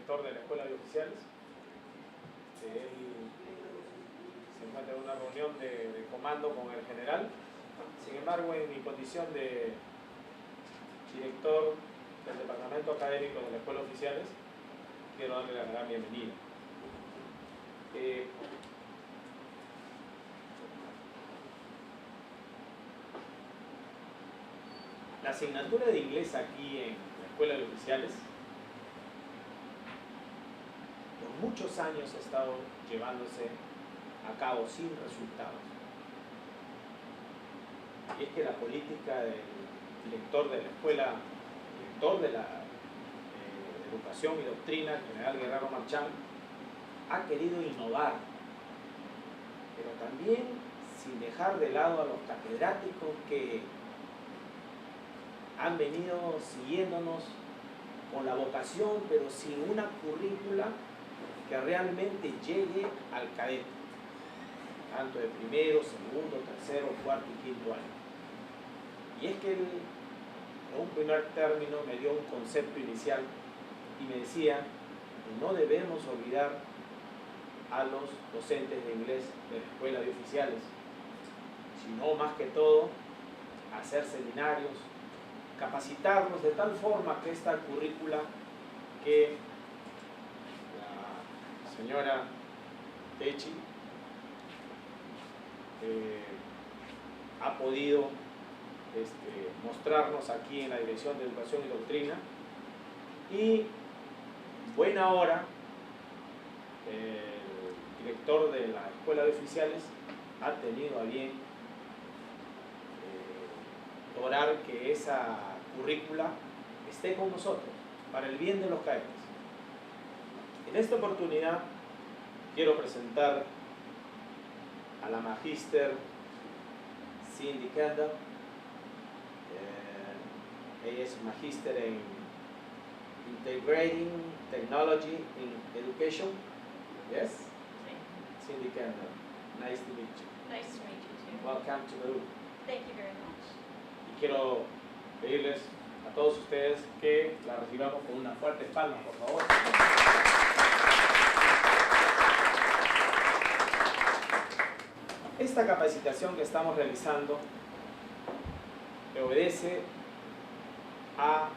director de la Escuela de Oficiales. Él se encuentra en una reunión de comando con el general. Sin embargo, en mi condición de director del departamento académico de la Escuela de Oficiales, quiero darle la gran bienvenida. La asignatura de inglés aquí en la Escuela de Oficiales por muchos años ha estado llevándose a cabo sin resultados. Y es que la política del director de la escuela, director de la Educación y Doctrina, el general Guerrero Marchán, ha querido innovar, pero también sin dejar de lado a los catedráticos que han venido siguiéndonos con la vocación, pero sin una currícula que realmente llegue al cadete, tanto de primero, segundo, tercero, cuarto y quinto año. Y es que él, en un primer término, me dio un concepto inicial y me decía que no debemos olvidar a los docentes de inglés de la Escuela de Oficiales, sino más que todo hacer seminarios, capacitarnos de tal forma que esta currícula que la señora Techi ha podido mostrarnos aquí en la Dirección de Educación y Doctrina, y buena hora el director de la Escuela de Oficiales ha tenido a bien lograr que esa currícula esté con nosotros para el bien de los cadetes. En esta oportunidad quiero presentar a la magíster Cindy Kendall. Ella es magíster en Integrating Technology in Education. Yes? Cindy Kendall. Nice to meet you. Nice to meet you too. Welcome to Perú. Thank you very much. Y quiero pedirles a todos ustedes que la recibamos con una fuerte palma, por favor. Esta capacitación que estamos realizando obedece a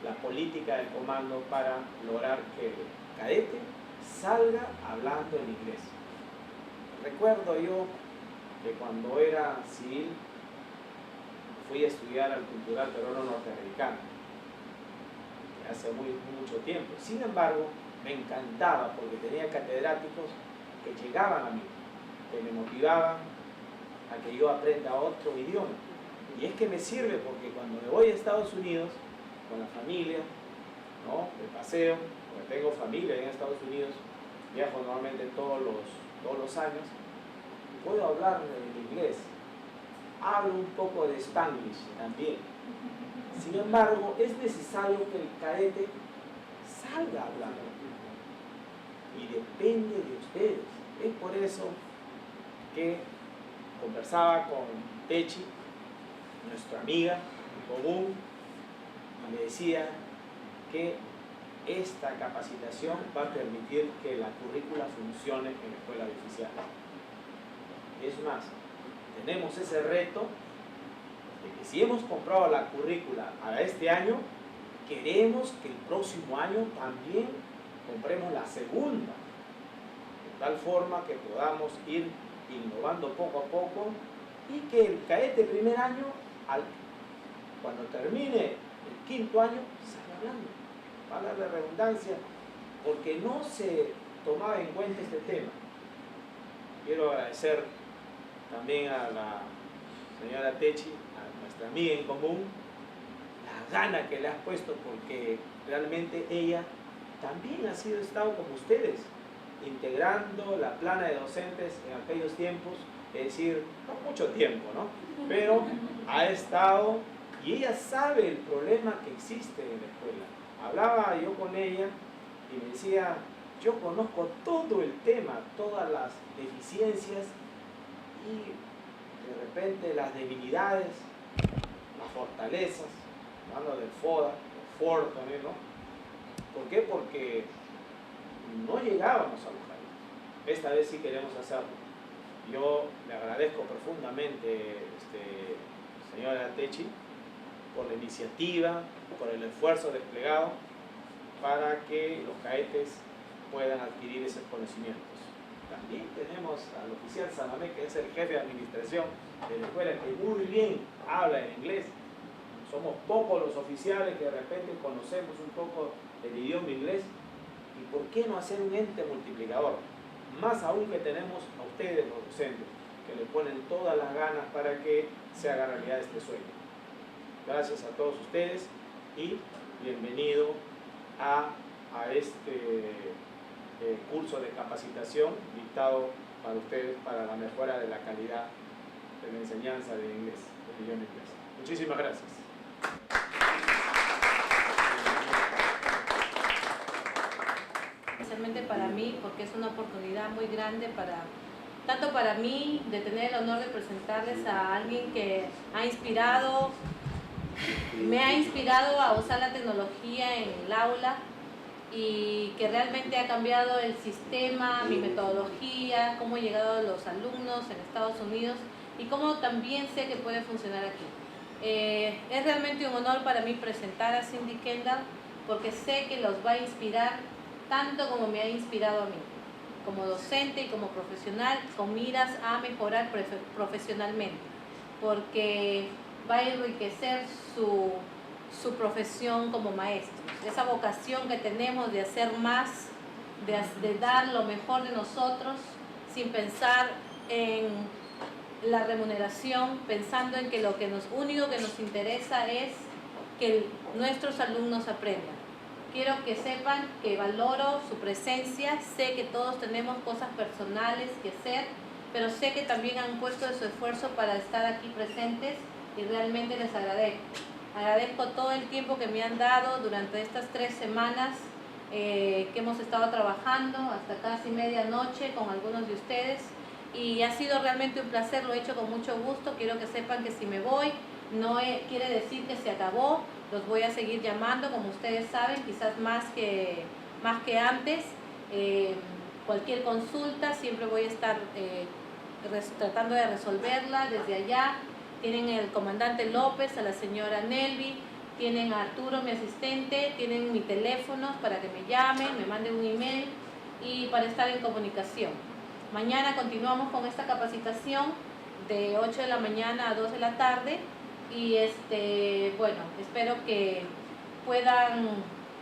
la política del comando para lograr que el cadete salga hablando en inglés. Recuerdo yo que cuando era civil fui a estudiar al Cultural Peruano Norteamericano, hace mucho tiempo. Sin embargo, me encantaba porque tenía catedráticos que llegaban a mí, que me motivaban a que yo aprenda otro idioma. Y es que me sirve porque cuando me voy a Estados Unidos con la familia, ¿no?, de paseo, porque tengo familia en Estados Unidos, viajo normalmente todos los años, puedo hablar en inglés, hablo un poco de Spanglish también. Sin embargo, es necesario que el cadete salga hablando y depende de ustedes. Es por eso que conversaba con Techi, nuestra amiga en común, y me decía que esta capacitación va a permitir que la currícula funcione en la Escuela de Oficiales. Es más, tenemos ese reto de que si hemos comprado la currícula para este año, queremos que el próximo año también compremos la segunda, de tal forma que podamos ir innovando poco a poco y que el cadete primer año, cuando termine el quinto año, salga hablando. Valga la redundancia, porque no se tomaba en cuenta este tema. Quiero agradecer también a la señora Techi, a nuestra amiga en común, la gana que le has puesto, porque realmente ella también ha estado como ustedes, integrando la plana de docentes en aquellos tiempos, es decir, no mucho tiempo, ¿no?, pero ha estado, y ella sabe el problema que existe en la escuela. Hablaba yo con ella y me decía, yo conozco todo el tema, todas las deficiencias y de repente las debilidades, las fortalezas, hablando del FODA, del FOR también, ¿no?, ¿Por qué? Porque no llegábamos a los cadetes. Esta vez sí queremos hacerlo. Yo le agradezco profundamente, señora Techi, por la iniciativa, por el esfuerzo desplegado para que los cadetes puedan adquirir esos conocimientos. También tenemos al oficial Sanamé, que es el jefe de administración de la escuela, que muy bien habla en inglés. Somos pocos los oficiales que de repente conocemos un poco el idioma inglés. ¿Y por qué no hacer un ente multiplicador? Más aún que tenemos a ustedes, los docentes, que le ponen todas las ganas para que se haga realidad este sueño. Gracias a todos ustedes y bienvenido a este curso de capacitación dictado para ustedes para la mejora de la calidad de la enseñanza de inglés, del idioma inglés. Muchísimas gracias. Especialmente para mí, porque es una oportunidad muy grande tanto para mí de tener el honor de presentarles a alguien que me ha inspirado a usar la tecnología en el aula y que realmente ha cambiado el sistema, mi metodología, cómo he llegado a los alumnos en Estados Unidos y cómo también sé que puede funcionar aquí. Es realmente un honor para mí presentar a Cindy Kendall porque sé que los va a inspirar tanto como me ha inspirado a mí, como docente y como profesional, con miras a mejorar profesionalmente, porque va a enriquecer su profesión como maestros. Esa vocación que tenemos de hacer más, de dar lo mejor de nosotros, sin pensar en la remuneración, pensando en que lo único que nos interesa es que nuestros alumnos aprendan. Quiero que sepan que valoro su presencia, sé que todos tenemos cosas personales que hacer, pero sé que también han puesto de su esfuerzo para estar aquí presentes y realmente les agradezco. Agradezco todo el tiempo que me han dado durante estas 3 semanas que hemos estado trabajando hasta casi medianoche con algunos de ustedes y ha sido realmente un placer, lo he hecho con mucho gusto. Quiero que sepan que si me voy no quiere decir que se acabó, los voy a seguir llamando, como ustedes saben, quizás más que antes. Cualquier consulta siempre voy a estar tratando de resolverla desde allá. Tienen el comandante López, a la señora Nelvi, tienen a Arturo, mi asistente, tienen mi teléfono para que me llamen, me manden un email y para estar en comunicación. Mañana continuamos con esta capacitación de 8 de la mañana a 2 de la tarde y bueno, espero que puedan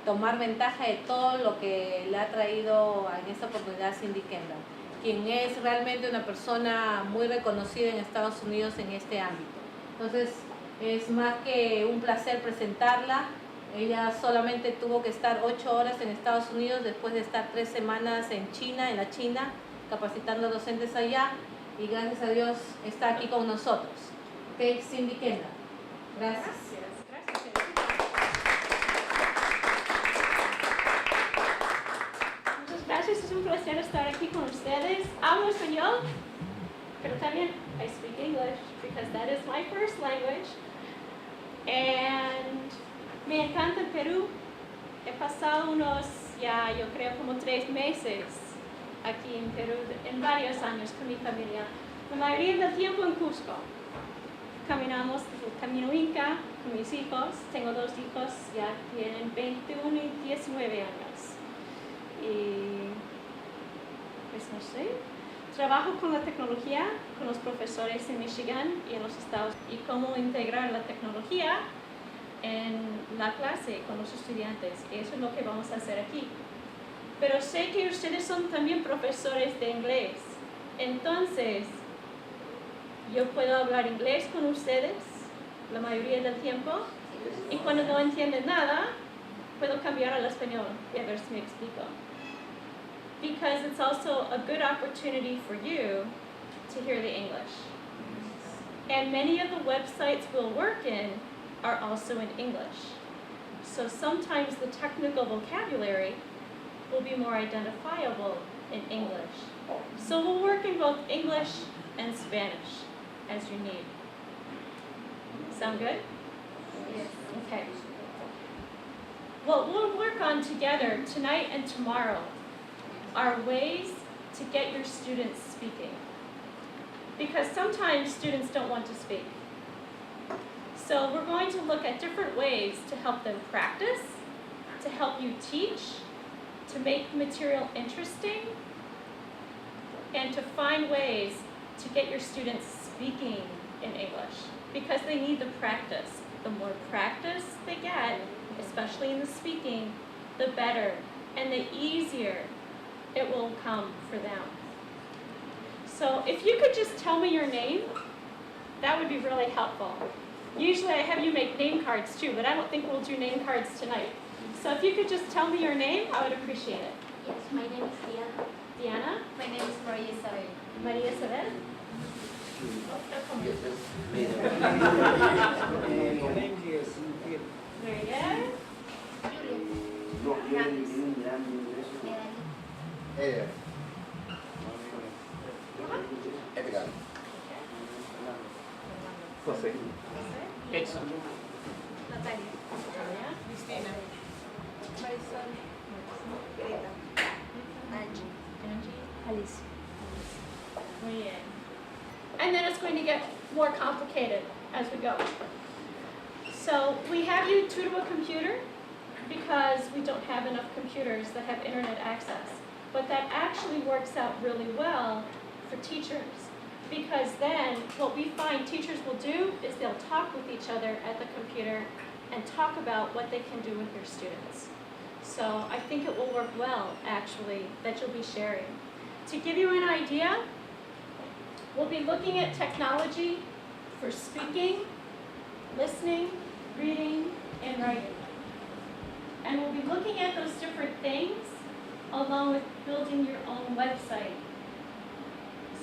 tomar ventaja de todo lo que le ha traído en esta oportunidad Cindy Kendall, quien es realmente una persona muy reconocida en Estados Unidos en este ámbito. Entonces, es más que un placer presentarla. Ella solamente tuvo que estar 8 horas en Estados Unidos después de estar 3 semanas en la China, capacitando docentes allá, y gracias a Dios está aquí con nosotros. Ok, Cindy Kendall. Gracias. Gracias, es un placer estar aquí con ustedes. Hablo español, pero también I speak English because that is my first language. And me encanta el Perú. He pasado yo creo como 3 meses aquí en Perú, en varios años con mi familia. La mayoría del tiempo en Cusco. Caminamos el camino Inca con mis hijos. Tengo 2 hijos, ya tienen 21 y 19 años. Y pues no sé, trabajo con la tecnología, con los profesores en Michigan y en los Estados Unidos y cómo integrar la tecnología en la clase con los estudiantes. Eso es lo que vamos a hacer aquí. Pero sé que ustedes son también profesores de inglés, entonces yo puedo hablar inglés con ustedes la mayoría del tiempo y cuando no entienden nada puedo cambiar al español y a ver si me explico. Because it's also a good opportunity for you to hear the English. And many of the websites we'll work in are also in English. So sometimes the technical vocabulary will be more identifiable in English. So we'll work in both English and Spanish as you need. Sound good? Yes. Okay. what we'll work on together tonight and tomorrow are ways to get your students speaking. Because sometimes students don't want to speak. So we're going to look at different ways to help them practice, to help you teach, to make the material interesting, and to find ways to get your students speaking in English, because they need the practice. The more practice they get, especially in the speaking, the better and the easier it will come for them. So if you could just tell me your name, that would be really helpful. Usually I have you make name cards too, but I don't think we'll do name cards tonight. So if you could just tell me your name, I would appreciate it. Yes, my name is Diana. Diana? My name is Maria Isabel. Maria Isabel? Very good. Edgar. José. Edson. Natalia. Natalia. Cristina. Marisol. Greta. Angie. Angie. Alicia. Muy bien. And then it's going to get more complicated as we go. So we have you tutor a computer because we don't have enough computers that have internet access. But that actually works out really well for teachers, because then what we find teachers will do is they'll talk with each other at the computer and talk about what they can do with their students. So I think it will work well, actually, that you'll be sharing. To give you an idea, we'll be looking at technology for speaking, listening, reading, and writing. And we'll be looking at those different things along with building your own website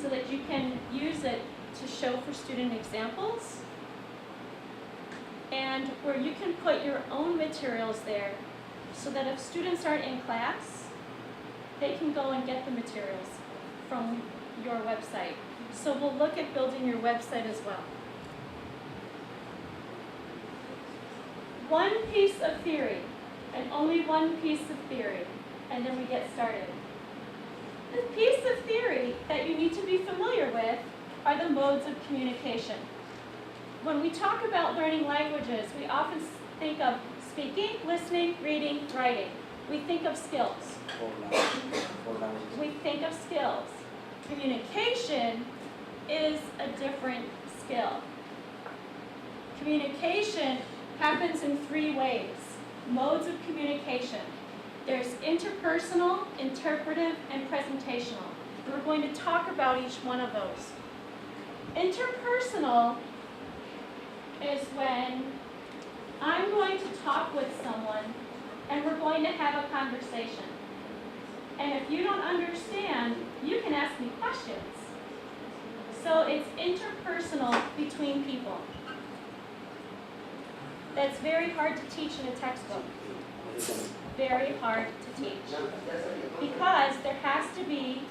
so that you can use it to show for student examples and where you can put your own materials there so that if students aren't in class, they can go and get the materials from your website. So we'll look at building your website as well. One piece of theory, and only one piece of theory, and then we get started. The piece of theory that you need to be familiar with are the modes of communication. When we talk about learning languages, we often think of speaking, listening, reading, writing. We think of skills. We think of skills. Communication is a different skill. Communication happens in 3 ways. Modes of communication. There's interpersonal, interpretive, and presentational. We're going to talk about each one of those. Interpersonal is when I'm going to talk with someone and we're going to have a conversation. And if you don't understand, you can ask me questions. So it's interpersonal between people. That's very hard to teach in a textbook. Very hard to teach. Because there has to be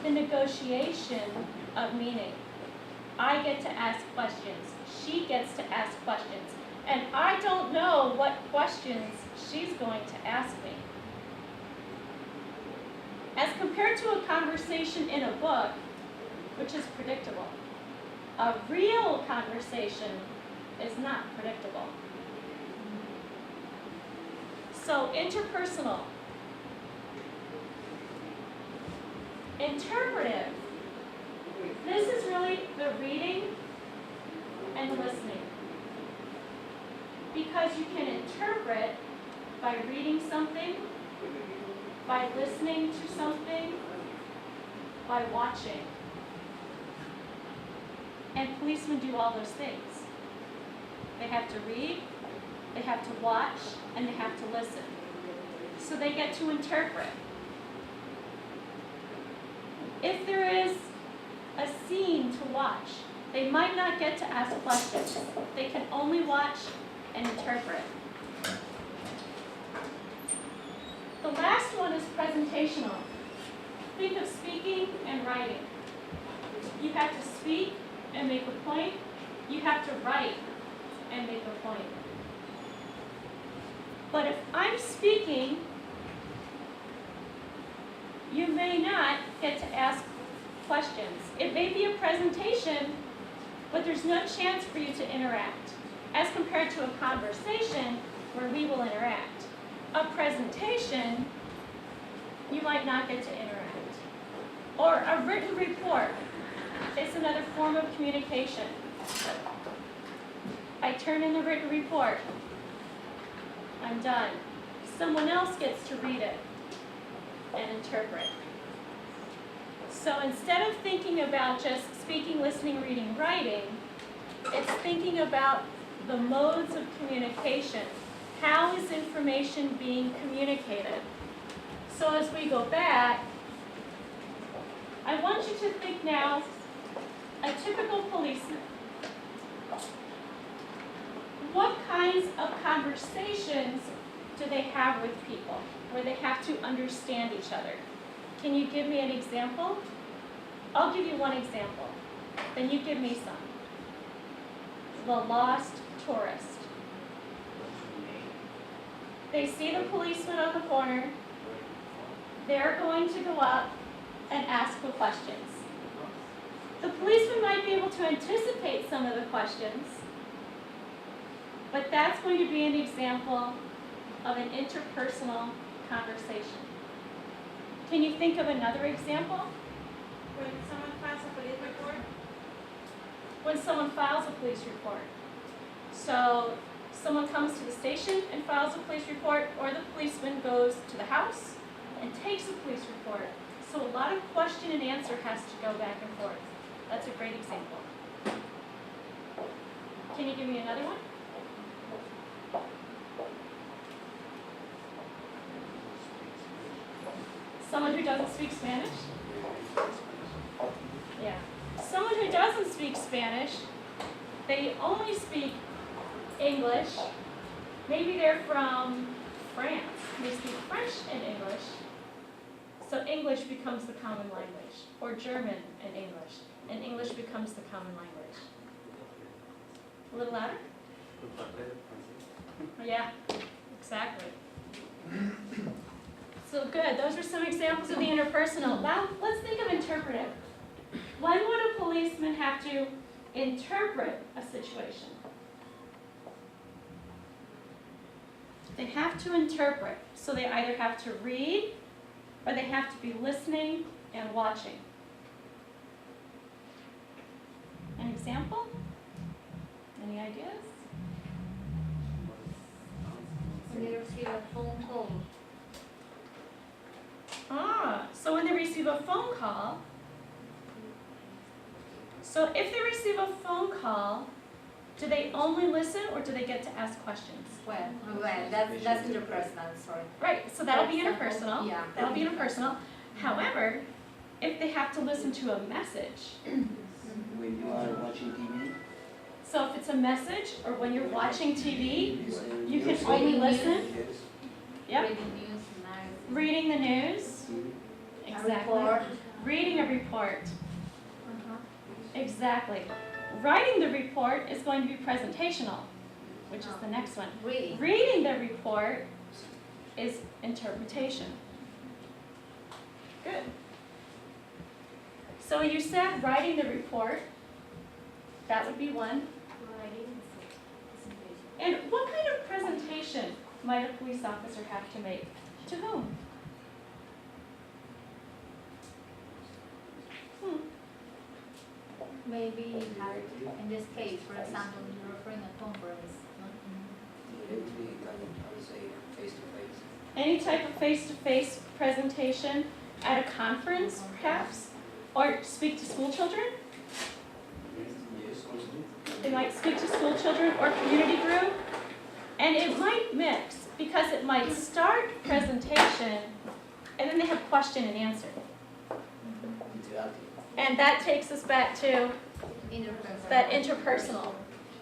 the negotiation of meaning. I get to ask questions. She gets to ask questions. And I don't know what questions she's going to ask me. As compared to a conversation in a book, which is predictable, a real conversation is not predictable. So, interpersonal. Interpretive. This is really the reading and listening. Because you can interpret by reading something, by listening to something, by watching. And policemen do all those things. They have to read, they have to watch, and they have to listen. So they get to interpret. If there is a scene to watch, they might not get to ask questions. They can only watch and interpret. The last one is presentational. Think of speaking and writing. You have to speak and make a point. You have to write and make a point. But if I'm speaking, you may not get to ask questions. It may be a presentation, but there's no chance for you to interact, as compared to a conversation where we will interact. A presentation, you might not get to interact. Or a written report is another form of communication. I turn in the written report. I'm done. Someone else gets to read it and interpret. So instead of thinking about just speaking, listening, reading, writing, it's thinking about the modes of communication. How is information being communicated? So as we go back, I want you to think now, a typical policeman. What kinds of conversations do they have with people where they have to understand each other? Can you give me an example? I'll give you one example. Then you give me some. The lost tourist. They see the policeman on the corner. They're going to go up and ask the questions. The policeman might be able to anticipate some of the questions, but that's going to be an example of an interpersonal conversation. Can you think of another example? When someone files a police report, When someone files a police report. So someone comes to the station and files a police report, or the policeman goes to the house and takes a police report. So a lot of question and answer has to go back and forth. That's a great example. Can you give me another one? Someone who doesn't speak Spanish? Yeah. Someone who doesn't speak Spanish, they only speak English. Maybe they're from France. They speak French and English. So English becomes the common language, or German and English becomes the common language. A little louder? Yeah, exactly. So good, those are some examples of the interpersonal. Now let's think of interpretive. When would a policeman have to interpret a situation? They have to interpret, so they either have to read or they have to be listening and watching. An example? Any ideas? When they receive a phone call. So when they receive a phone call, so if they receive a phone call, do they only listen or do they get to ask questions? Well, that's interpersonal, sorry. Right, so that'll be interpersonal. Yeah. That'll be interpersonal. However, if they have to listen to a message, When you are watching TV, so if it's a message or when you're watching TV, listen, you can music, only listen. yes. Yep. Reading news, analysis. Reading the news. A Exactly. report. Reading a report. Exactly. Writing the report is going to be presentational, which is the next one. Reading. Reading the report is interpretation. Good. So you said writing the report, that would be one. And what kind of presentation might a police officer have to make? To whom? Maybe in this case, for example, you're referring a conference. Everything can, I would say, face to face. Any type of face-to-face presentation at a conference, perhaps? Or speak to school children? Yes, also. They might speak to school children or community group. And it might mix, because it might start presentation, and then they have question and answer. Interactive. And that takes us back to Interpersonal. that interpersonal.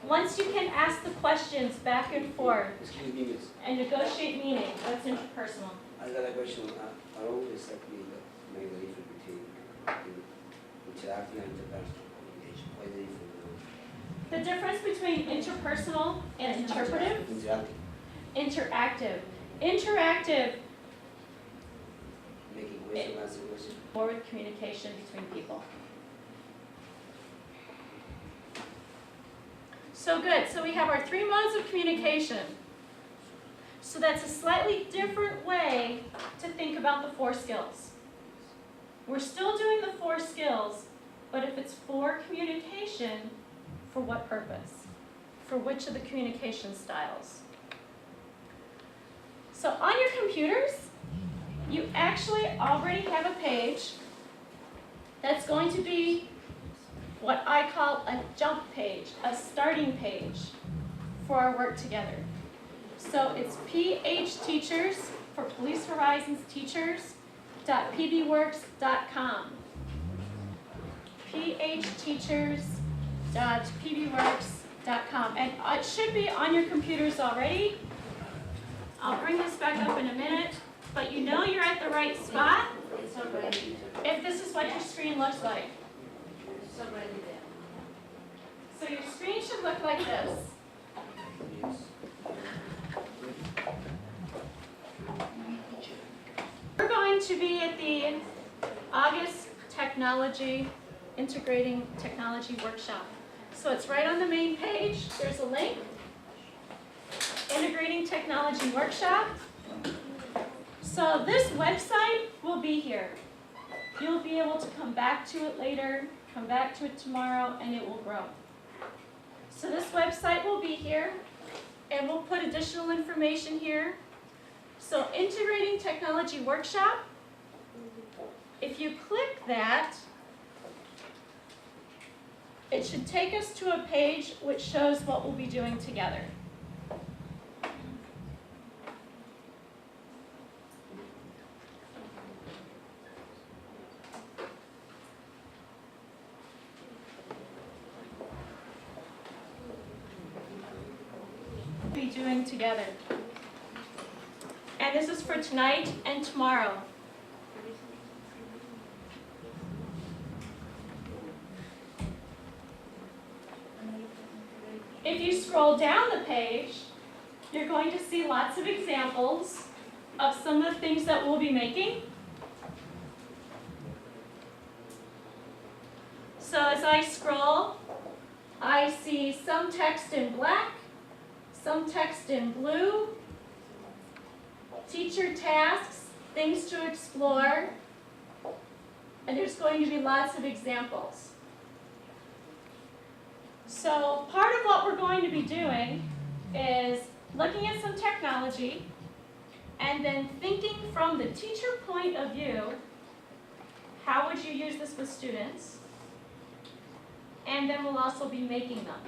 Once you can ask the questions back and forth Excuse me, miss. and negotiate meaning, that's interpersonal. I got a question. I don't exactly make the difference between interacting and interpersonal communication. What is the difference? The difference between interpersonal and interpretive, Interacting. interactive. Interactive Making question, answer question. more with communication between people. So good. So we have our 3 modes of communication. So that's a slightly different way to think about the 4 skills. We're still doing the 4 skills, but if it's for communication, for what purpose? For which of the communication styles? So on your computers, you actually already have a page that's going to be what I call a jump page, a starting page for our work together. So it's PH Teachers for Police Horizons Teachers.pbworks.com. phteachers.pbworks.com. And it should be on your computers already. I'll bring this back up in a minute, but you know you're at the right spot It's already, if this is what your screen looks like. it's already there. So your screen should look like this. Yes. We're going to be at the August Integrating Technology Workshop. So it's right on the main page. There's a link. Integrating Technology Workshop. So this website will be here. You'll be able to come back to it later, come back to it tomorrow, and it will grow. So this website will be here, and we'll put additional information here. So Integrating Technology Workshop, if you click that, it should take us to a page which shows what we'll be doing together. Be doing together. And this is for tonight and tomorrow. If you scroll down the page, you're going to see lots of examples of some of the things that we'll be making. So as I scroll, I see some text in black, some text in blue, teacher tasks, things to explore, and there's going to be lots of examples. So part of what we're going to be doing is looking at some technology and then thinking from the teacher point of view, how would you use this with students? And then we'll also be making them.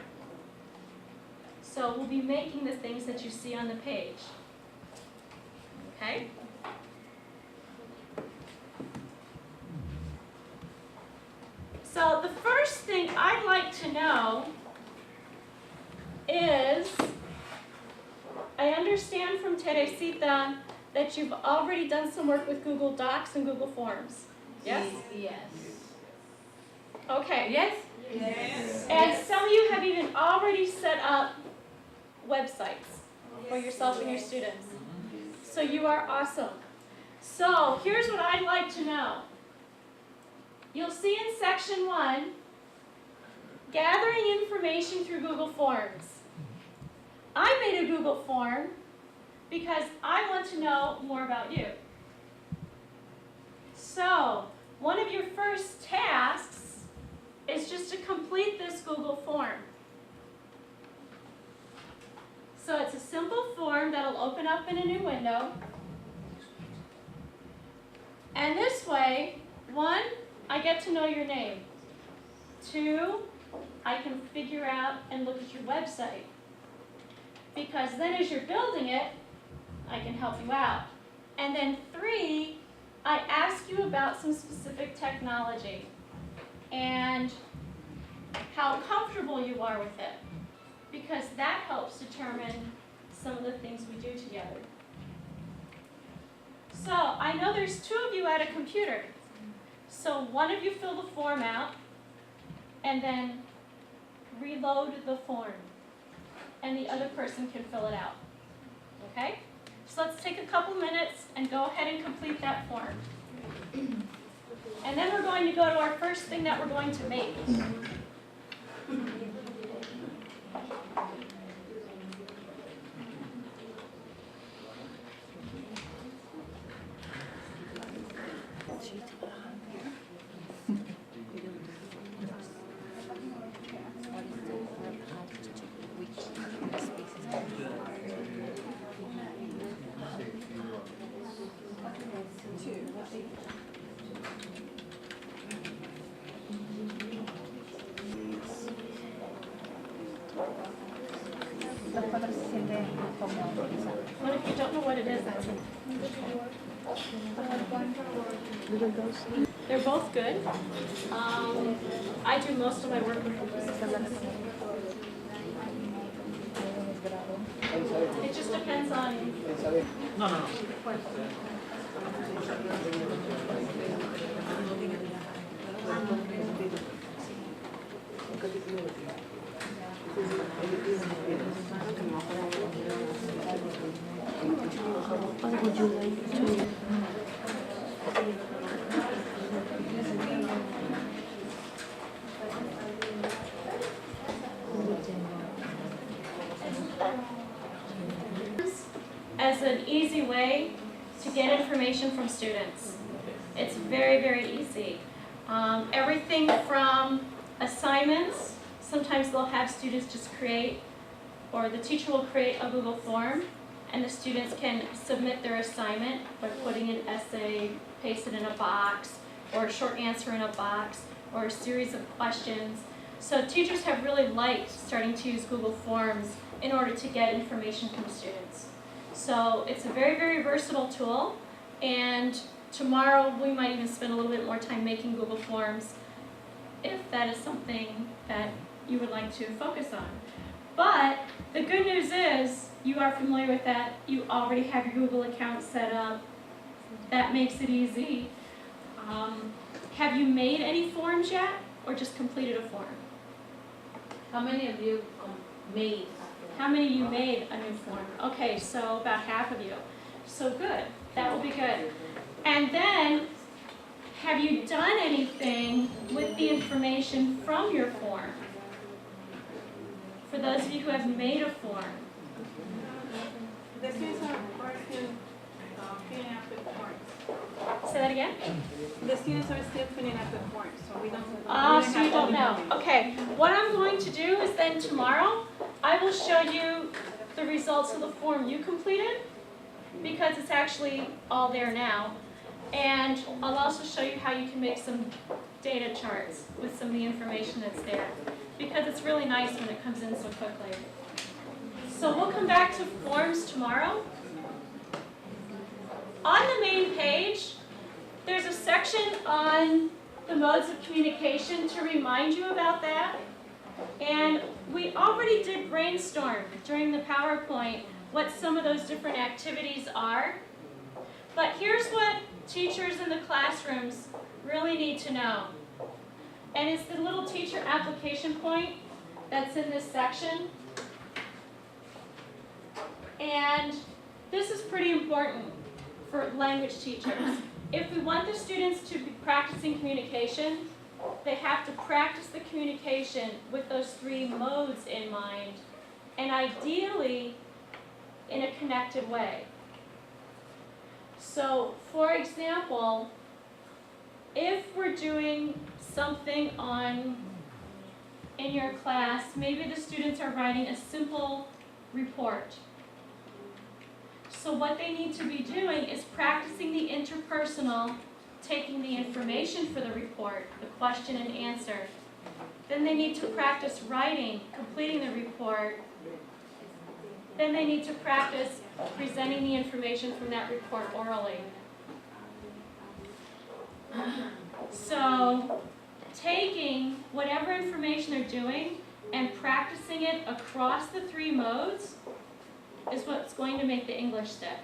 So we'll be making the things that you see on the page. Okay? So the first thing I'd like to know is, I understand from Teresita that you've already done some work with Google Docs and Google Forms. Yes? Yes. Okay. Yes? Yes. And some of you have even already set up websites for yourself and your students. So you are awesome. So here's what I'd like to know. You'll see in section 1, gathering information through Google Forms. I made a Google form because I want to know more about you. So one of your first tasks is just to complete this Google form. So it's a simple form that'll open up in a new window. And this way, 1, I get to know your name. 2, I can figure out and look at your website. Because then as you're building it, I can help you out. And then 3, I ask you about some specific technology and how comfortable you are with it. Because that helps determine some of the things we do together. So I know there's 2 of you at a computer. So one of you fill the form out and then reload the form. And the other person can fill it out. Okay? So let's take a couple minutes and go ahead and complete that form. And then we're going to go to our first thing that we're going to make. What if you don't know what it is? That's They're both good. I do most of my work with them. It just depends on. No. As an easy way to get information from students. It's very, very easy. Everything from assignments, sometimes they'll have students just create, or the teacher will create a Google form, and the students can submit their assignment by putting an essay, paste it in a box, or a short answer in a box, or a series of questions. So teachers have really liked starting to use Google Forms in order to get information from students. So it's a very, very versatile tool, and tomorrow we might even spend a little bit more time making Google Forms if that is something that you would like to focus on. But the good news is you are familiar with that. You already have your Google account set up. That makes it easy. Have you made any forms yet, or just completed a form? How many of you made? How many of you made a new form? Okay, so about half of you. So good. That will be good. And then, have you done anything with the information from your form? For those of you who have made a form. The students are still filling out the forms. Say that again? The students are still filling out the forms, so we don't. So you don't know. Okay, what I'm going to do is then tomorrow, I will show you the results of the form you completed, because it's actually all there now. And I'll also show you how you can make some data charts with some of the information that's there, because it's really nice when it comes in so quickly. So we'll come back to forms tomorrow. On the main page, there's a section on the modes of communication to remind you about that. And we already did brainstorm during the PowerPoint what some of those different activities are. But here's what teachers in the classrooms really need to know. And it's the little teacher application point that's in this section. And this is pretty important for language teachers. If we want the students to be practicing communication, they have to practice the communication with those 3 modes in mind, and ideally in a connected way. So, for example, if we're doing something in your class, maybe the students are writing a simple report. So what they need to be doing is practicing the interpersonal, taking the information for the report, the question and answer. Then they need to practice writing, completing the report. Then they need to practice presenting the information from that report orally. So taking whatever information they're doing and practicing it across the 3 modes is what's going to make the English stick.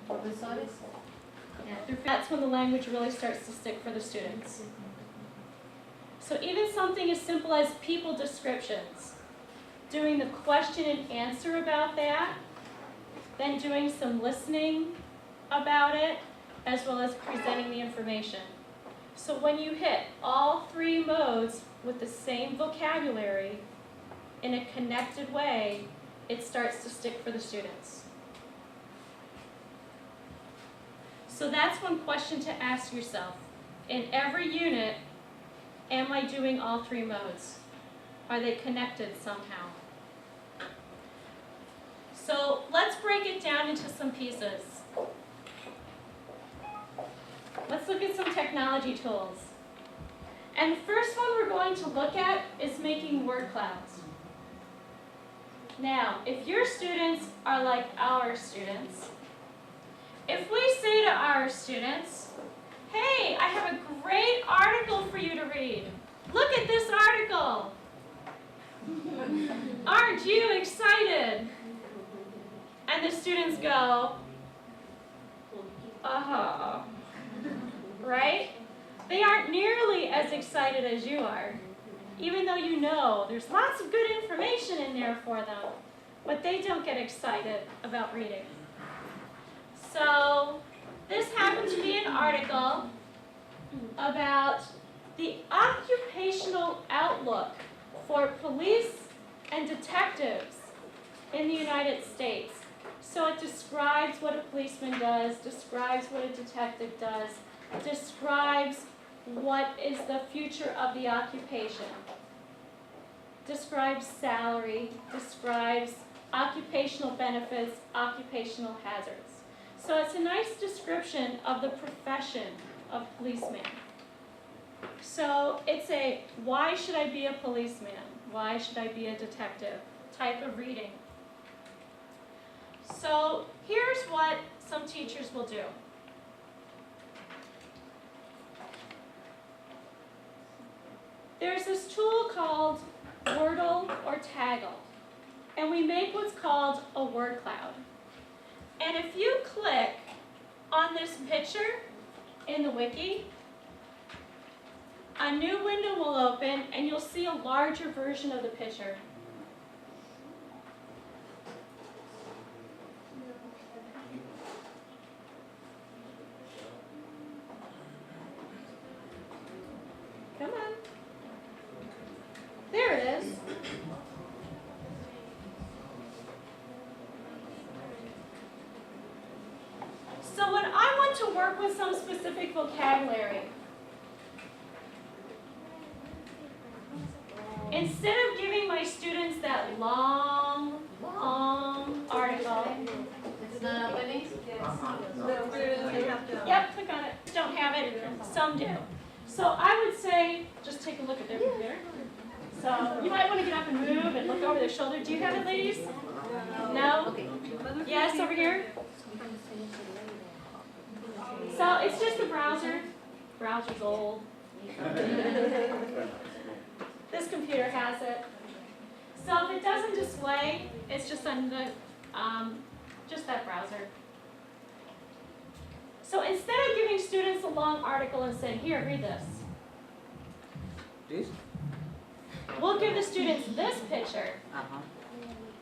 Profesores. Yeah, that's when the language really starts to stick for the students. So even something as simple as people descriptions. doing the question and answer about that, then doing some listening about it, as well as presenting the information. So when you hit all three modes with the same vocabulary in a connected way, it starts to stick for the students. So that's one question to ask yourself. In every unit, am I doing all three modes? Are they connected somehow? So let's break it down into some pieces. Let's look at some technology tools. And the first one we're going to look at is making word clouds. Now, if your students are like our students, if we say to our students, hey, I have a great article for you to read. Look at this article. Aren't you excited? And the students go, uh-huh. Right? They aren't nearly as excited as you are, even though you know there's lots of good information in there for them, but they don't get excited about reading. So this happened to be an article about the occupational outlook for police and detectives in the United States. So it describes what a policeman does, describes what a detective does, describes what is the future of the occupation, describes salary, describes occupational benefits, occupational hazards. So it's a nice description of the profession of policeman. So it's a, why should I be a policeman? Why should I be a detective type of reading. So here's what some teachers will do. There's this tool called Wordle or Taggle, and we make what's called a word cloud. And if you click on this picture in the wiki, a new window will open and you'll see a larger version of the picture. Come on. There it is. So when I want to work with some specific vocabulary, instead of giving my students that long article, It's not opening? yep, click on it, don't have it, some do. So I would say, just take a look at their computer. So you might want to get up and move and look over their shoulder. Do you have it, ladies? No? Okay. Yes, over here? So it's just the browser. Browser's old. This computer has it. So if it doesn't display, it's just on the, just that browser. So instead of giving students a long article and saying, here, read this, Please? we'll give the students this picture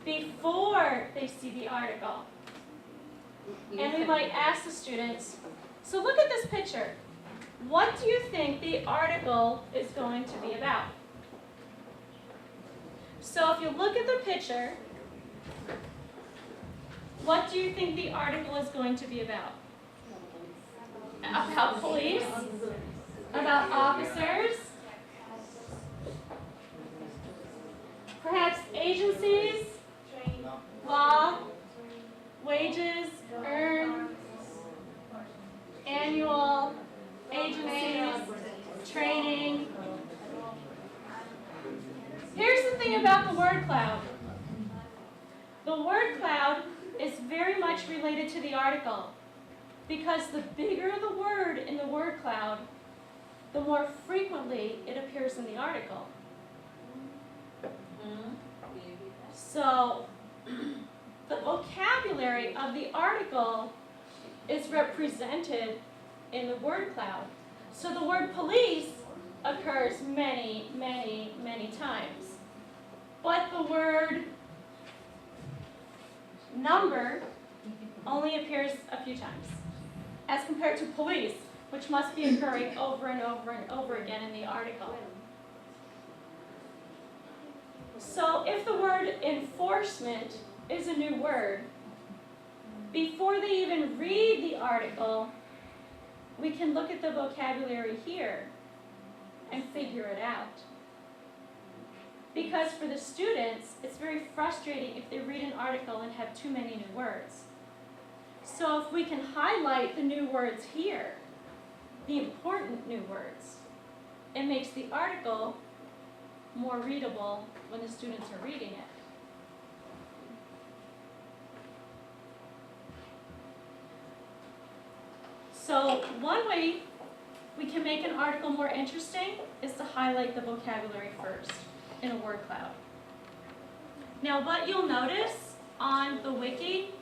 before they see the article. And we might ask the students, so look at this picture. What do you think the article is going to be about? So if you look at the picture, what do you think the article is going to be about? About police? About officers? Perhaps agencies? Law? Wages? Earned? Annual? Agencies? Training? Here's the thing about the word cloud. The word cloud is very much related to the article, because the bigger the word in the word cloud, the more frequently it appears in the article. So the vocabulary of the article is represented in the word cloud. So the word police occurs many, many, many times. but the word number only appears a few times, as compared to police, which must be occurring over and over and over again in the article. So if the word enforcement is a new word, before they even read the article, we can look at the vocabulary here and figure it out. Because for the students, it's very frustrating if they read an article and have too many new words. So if we can highlight the new words here, the important new words, it makes the article more readable when the students are reading it. So one way we can make an article more interesting is to highlight the vocabulary first in a word cloud. Now what you'll notice on the wiki,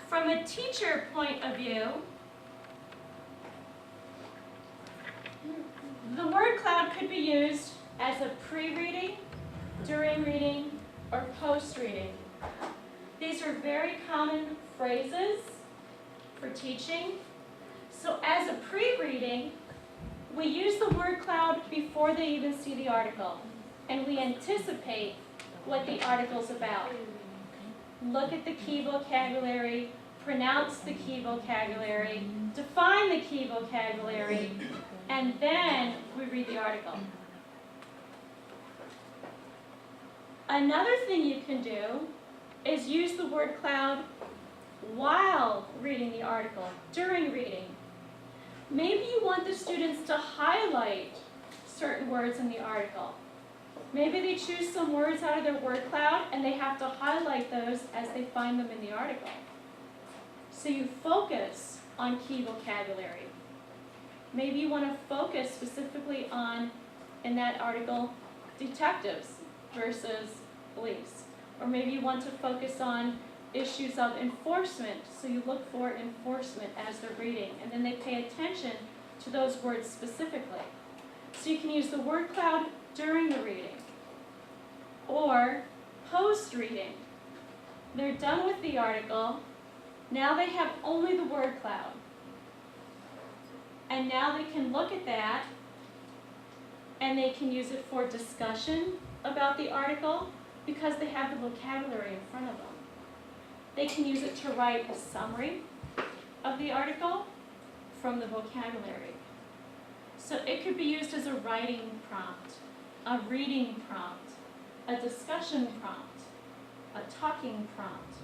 from a teacher point of view, the word cloud could be used as a pre-reading, during reading, or post-reading. These are very common phrases for teaching. So as a pre-reading, we use the word cloud before they even see the article, and we anticipate what the article's about. Look at the key vocabulary, pronounce the key vocabulary, define the key vocabulary, and then we read the article. Another thing you can do is use the word cloud while reading the article, during reading. Maybe you want the students to highlight certain words in the article. Maybe they choose some words out of their word cloud and they have to highlight those as they find them in the article. So you focus on key vocabulary. Maybe you want to focus specifically on, in that article, detectives versus police. Or maybe you want to focus on issues of enforcement, so you look for enforcement as they're reading, and then they pay attention to those words specifically. So you can use the word cloud during the reading, or post-reading. They're done with the article, now they have only the word cloud. And now they can look at that, and they can use it for discussion about the article, because they have the vocabulary in front of them. They can use it to write a summary of the article from the vocabulary. So it could be used as a writing prompt, a reading prompt, a discussion prompt, a talking prompt,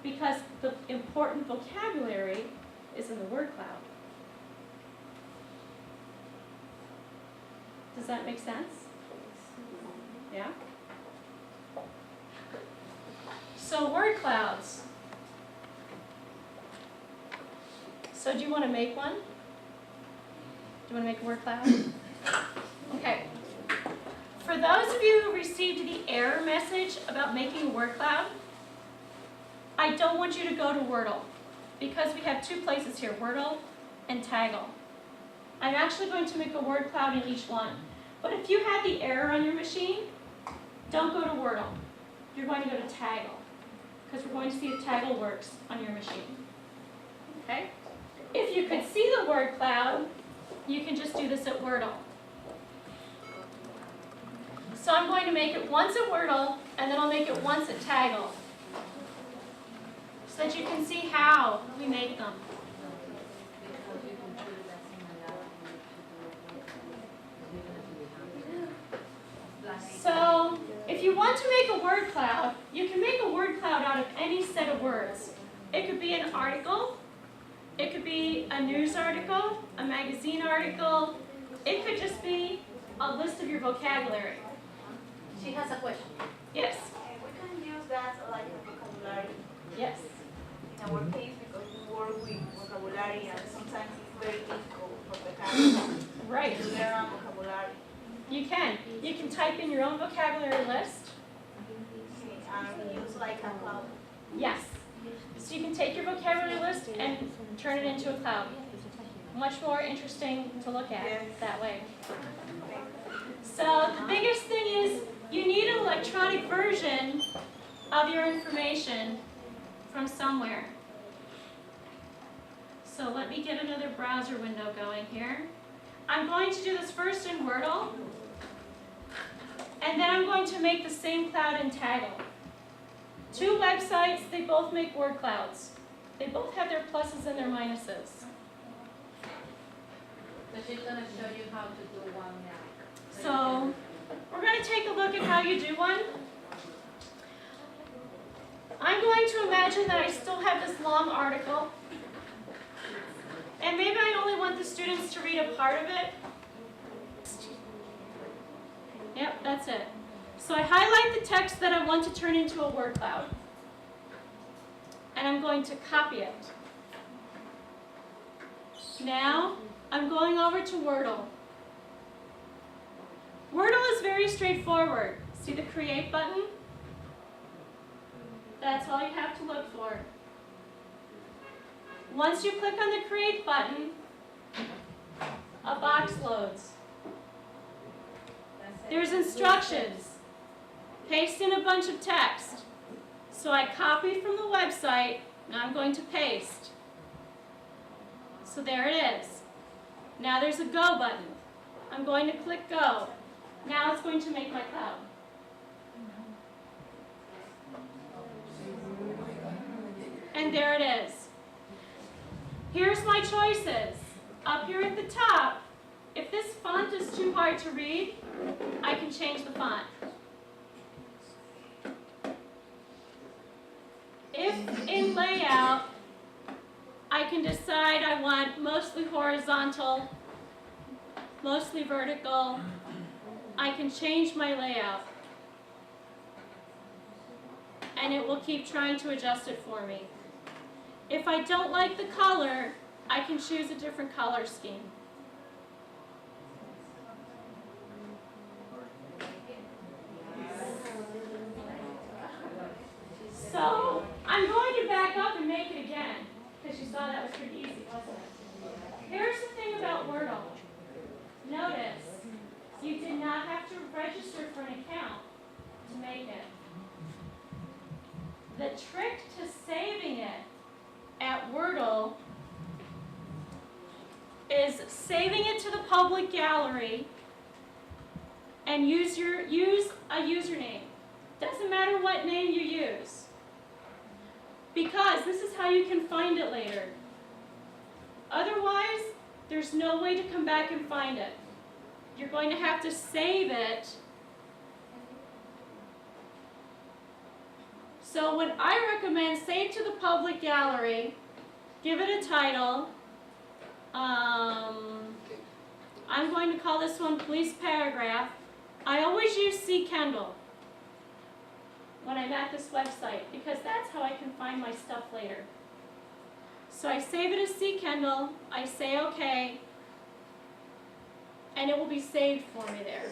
because the important vocabulary is in the word cloud. Does that make sense? Yeah? So word clouds. So do you want to make one? Do you want to make a word cloud? Okay. For those of you who received the error message about making a word cloud, I don't want you to go to Wordle, because we have two places here, Wordle and Taggle. I'm actually going to make a word cloud in each one. But if you had the error on your machine, don't go to Wordle. You're going to go to Taggle, because we're going to see if Taggle works on your machine. Okay? If you could see the word cloud, you can just do this at Wordle. So I'm going to make it once at Wordle, and then I'll make it once at Taggle, so that you can see how we make them. So if you want to make a word cloud, you can make a word cloud out of any set of words. It could be an article, it could be a news article, a magazine article, it could just be a list of your vocabulary. She has a question. Yes? We can use that like a vocabulary Yes. in our case because we work with vocabulary and sometimes it's very difficult for the parents Right. to learn vocabulary. You can. You can type in your own vocabulary list. And use like a cloud. Yes. So you can take your vocabulary list and turn it into a cloud. Much more interesting to look at Yes. that way. So the biggest thing is you need an electronic version of your information from somewhere. So let me get another browser window going here. I'm going to do this first in Wordle, and then I'm going to make the same cloud in Taggle. Two websites, they both make word clouds. They both have their pluses and their minuses. So she's going to show you how to do one now. So we're going to take a look at how you do one. I'm going to imagine that I still have this long article. And maybe I only want the students to read a part of it. Yep, that's it. So I highlight the text that I want to turn into a word cloud. And I'm going to copy it. Now, I'm going over to Wordle. Wordle is very straightforward. See the Create button? That's all you have to look for. Once you click on the Create button, a box loads. There's instructions. Paste in a bunch of text. So I copied from the website, now I'm going to paste. So there it is. Now there's a Go button. I'm going to click Go. Now it's going to make my cloud. And there it is. Here's my choices. Up here at the top, if this font is too hard to read, I can change the font. If in layout, I can decide I want mostly horizontal, mostly vertical, I can change my layout. And it will keep trying to adjust it for me. If I don't like the color, I can choose a different color scheme. So I'm going to back up and make it again, because you saw that was pretty easy, wasn't it? Here's the thing about Wordle. Notice, you did not have to register for an account to make it. The trick to saving it at Wordle is saving it to the public gallery and use a username. Doesn't matter what name you use, because this is how you can find it later. Otherwise, there's no way to come back and find it. You're going to have to save it. So what I recommend, save to the public gallery, give it a title. I'm going to call this one Police Paragraph. I always use CKendall when I'm at this website, because that's how I can find my stuff later. So I save it as CKendall, I say OK, and it will be saved for me there.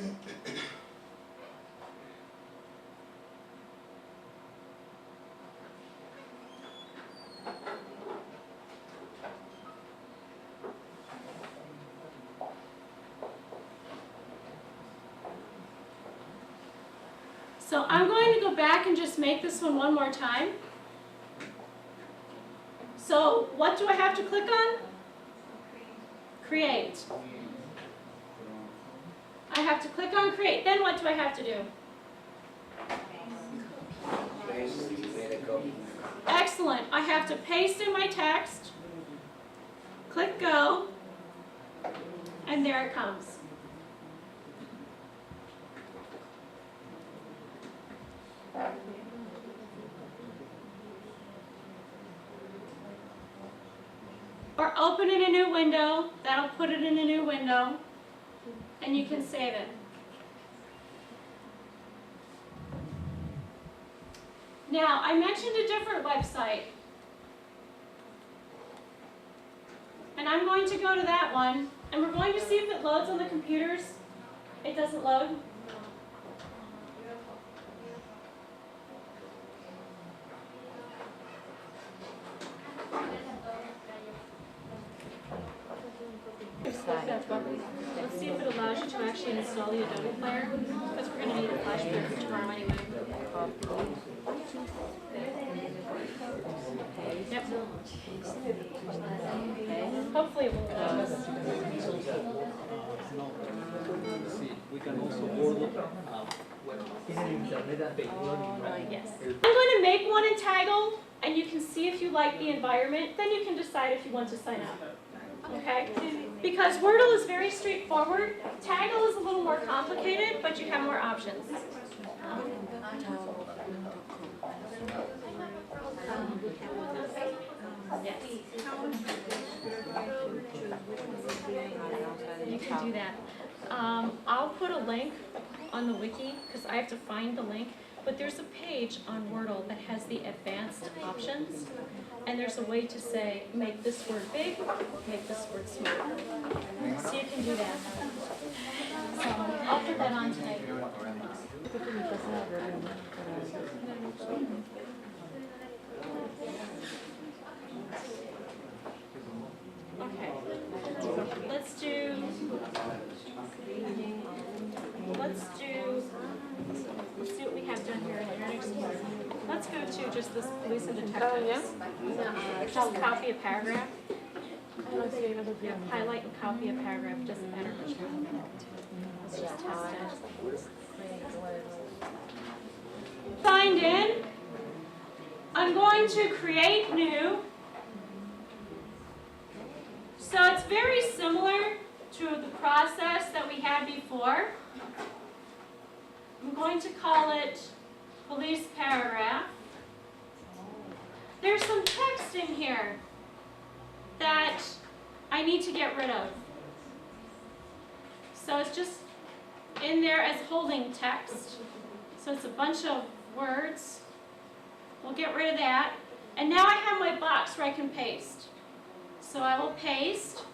So I'm going to go back and just make this one more time. So what do I have to click on? Create. I have to click on Create. Then what do I have to do? Excellent. I have to paste in my text, click Go, and there it comes. Or open in a new window, that'll put it in a new window, and you can save it. Now, I mentioned a different website, and I'm going to go to that one, and we're going to see if it loads on the computers. It doesn't load. Let's see if it allows you to actually install the Adobe Player, because we're going to need a flash player for tomorrow anyway. we can also Wordle. Bueno, tiene internet anterior y no. Yes. I'm going to make one in Taggle, and you can see if you like the environment. Then you can decide if you want to sign up. Okay? Because Wordle is very straightforward. Taggle is a little more complicated, but you have more options. Yes. You can do that. I'll put a link on the wiki because I have to find the link. But there's a page on Wordle that has the advanced options. And there's a way to say, make this word big, make this word small. So you can do that. So I'll put that on tonight. Okay. Let's see what we have done here in our next one. Let's go to just this police and detectives. Just copy a paragraph. Yeah, highlight and copy a paragraph, doesn't matter which one. Let's just test it. Signed in. I'm going to create new. So it's very similar to the process that we had before. I'm going to call it police paragraph. There's some text in here that I need to get rid of. So it's just in there as holding text. So it's a bunch of words. We'll get rid of that. And now I have my box where I can paste. So I will paste.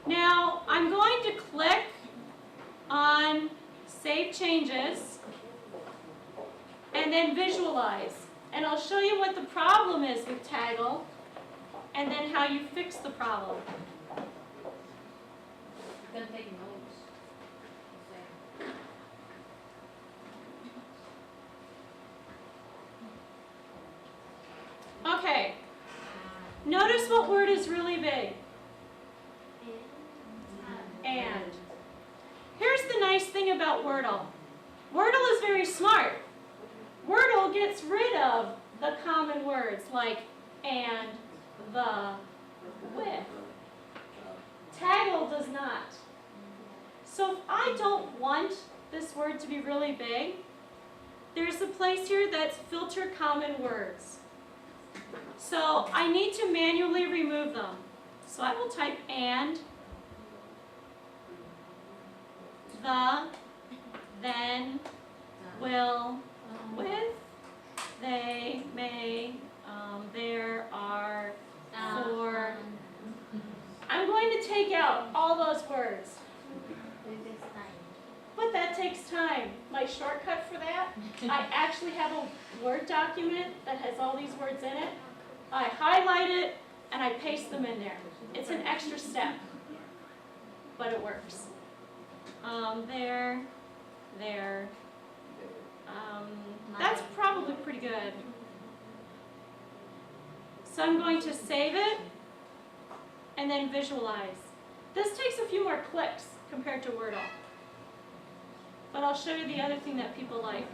Now I'm going to click on Save Changes and then Visualize. And I'll show you what the problem is with Taggle and then how you fix the problem. You can take notes. Okay. Notice what word is really big. And. Here's the nice thing about Wordle. Wordle is very smart. Wordle gets rid of the common words like and, the, with. Taggle does not. So if I don't want this word to be really big, there's a place here that's filter common words. So I need to manually remove them. So I will type and, the, then, will, with, they, may, there, are, for. I'm going to take out all those words. But that takes time. My shortcut for that, I actually have a Word document that has all these words in it. I highlight it and I paste them in there. It's an extra step, but it works. There. That's probably pretty good. So I'm going to save it and then visualize. This takes a few more clicks compared to Wordle. But I'll show you the other thing that people like.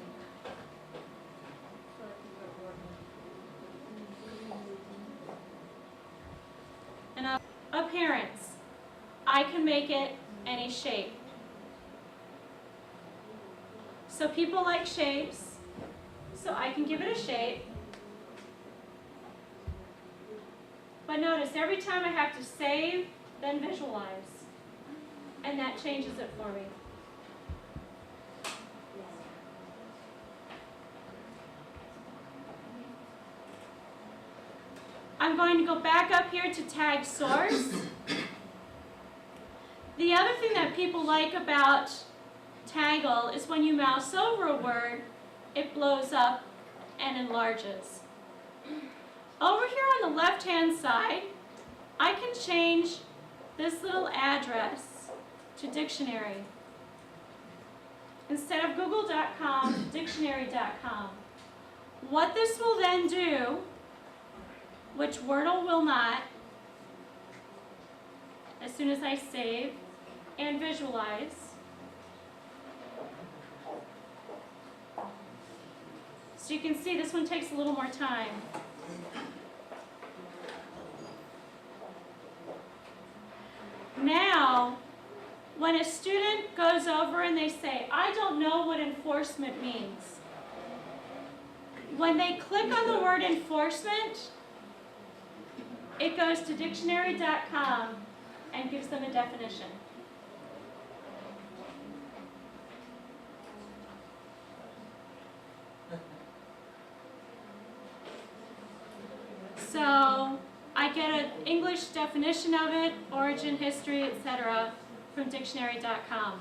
And appearance. I can make it any shape. So people like shapes, so I can give it a shape. But notice every time I have to save, then visualize. And that changes it for me. I'm going to go back up here to tag source. The other thing that people like about Taggle is when you mouse over a word, it blows up and enlarges. Over here on the left-hand side, I can change this little address to dictionary. Instead of google.com, dictionary.com. What this will then do, which Wordle will not, as soon as I save and visualize. So you can see this one takes a little more time. Now, when a student goes over and they say, I don't know what enforcement means, when they click on the word enforcement, it goes to dictionary.com and gives them a definition. So I get an English definition of it, origin, history, etc. from dictionary.com.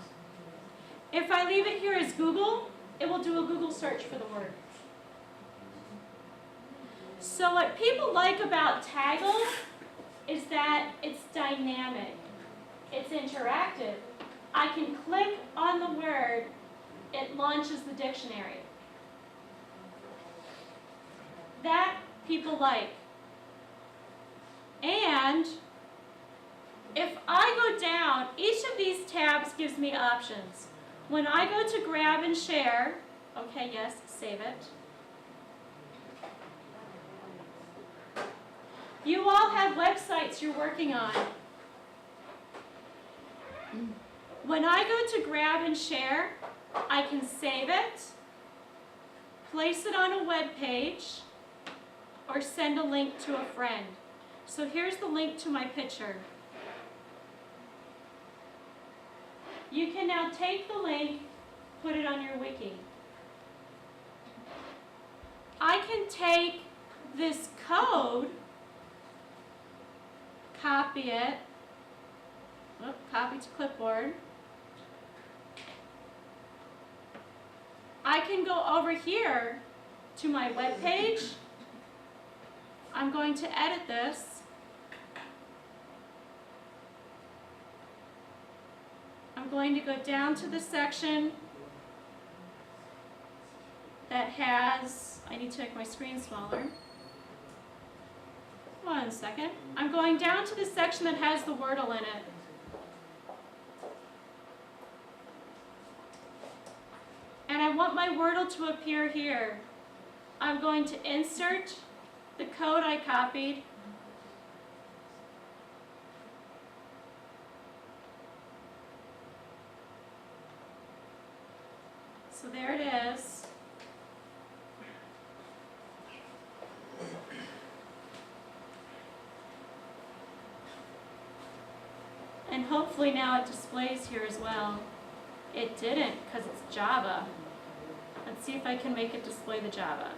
If I leave it here as Google, it will do a Google search for the word. So what people like about Taggle is that it's dynamic, it's interactive. I can click on the word, it launches the dictionary. That people like. And if I go down, each of these tabs gives me options. When I go to grab and share, okay, yes, save it. You all have websites you're working on. When I go to grab and share, I can save it, place it on a web page, or send a link to a friend. So here's the link to my picture. You can now take the link, put it on your wiki. I can take this code, copy it, copy to clipboard. I can go over here to my web page. I'm going to edit this. I'm going to go down to the section that has, I need to make my screen smaller. 1 second. I'm going down to the section that has the Wordle in it. And I want my Wordle to appear here. I'm going to insert the code I copied. So there it is. And hopefully now it displays here as well. It didn't because it's Java. Let's see if I can make it display the Java.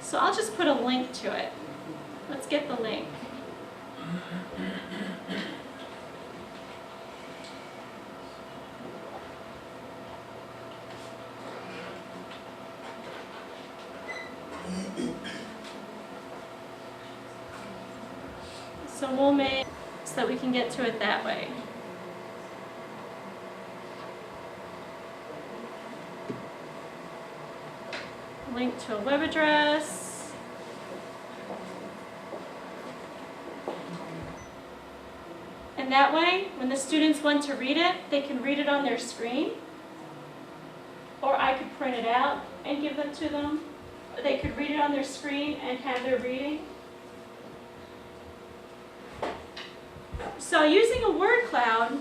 So I'll just put a link to it. Let's get the link. So we'll make so that we can get to it that way. Link to a web address. And that way, when the students want to read it, they can read it on their screen. Or I could print it out and give them to them. They could read it on their screen and have their reading. So using a word cloud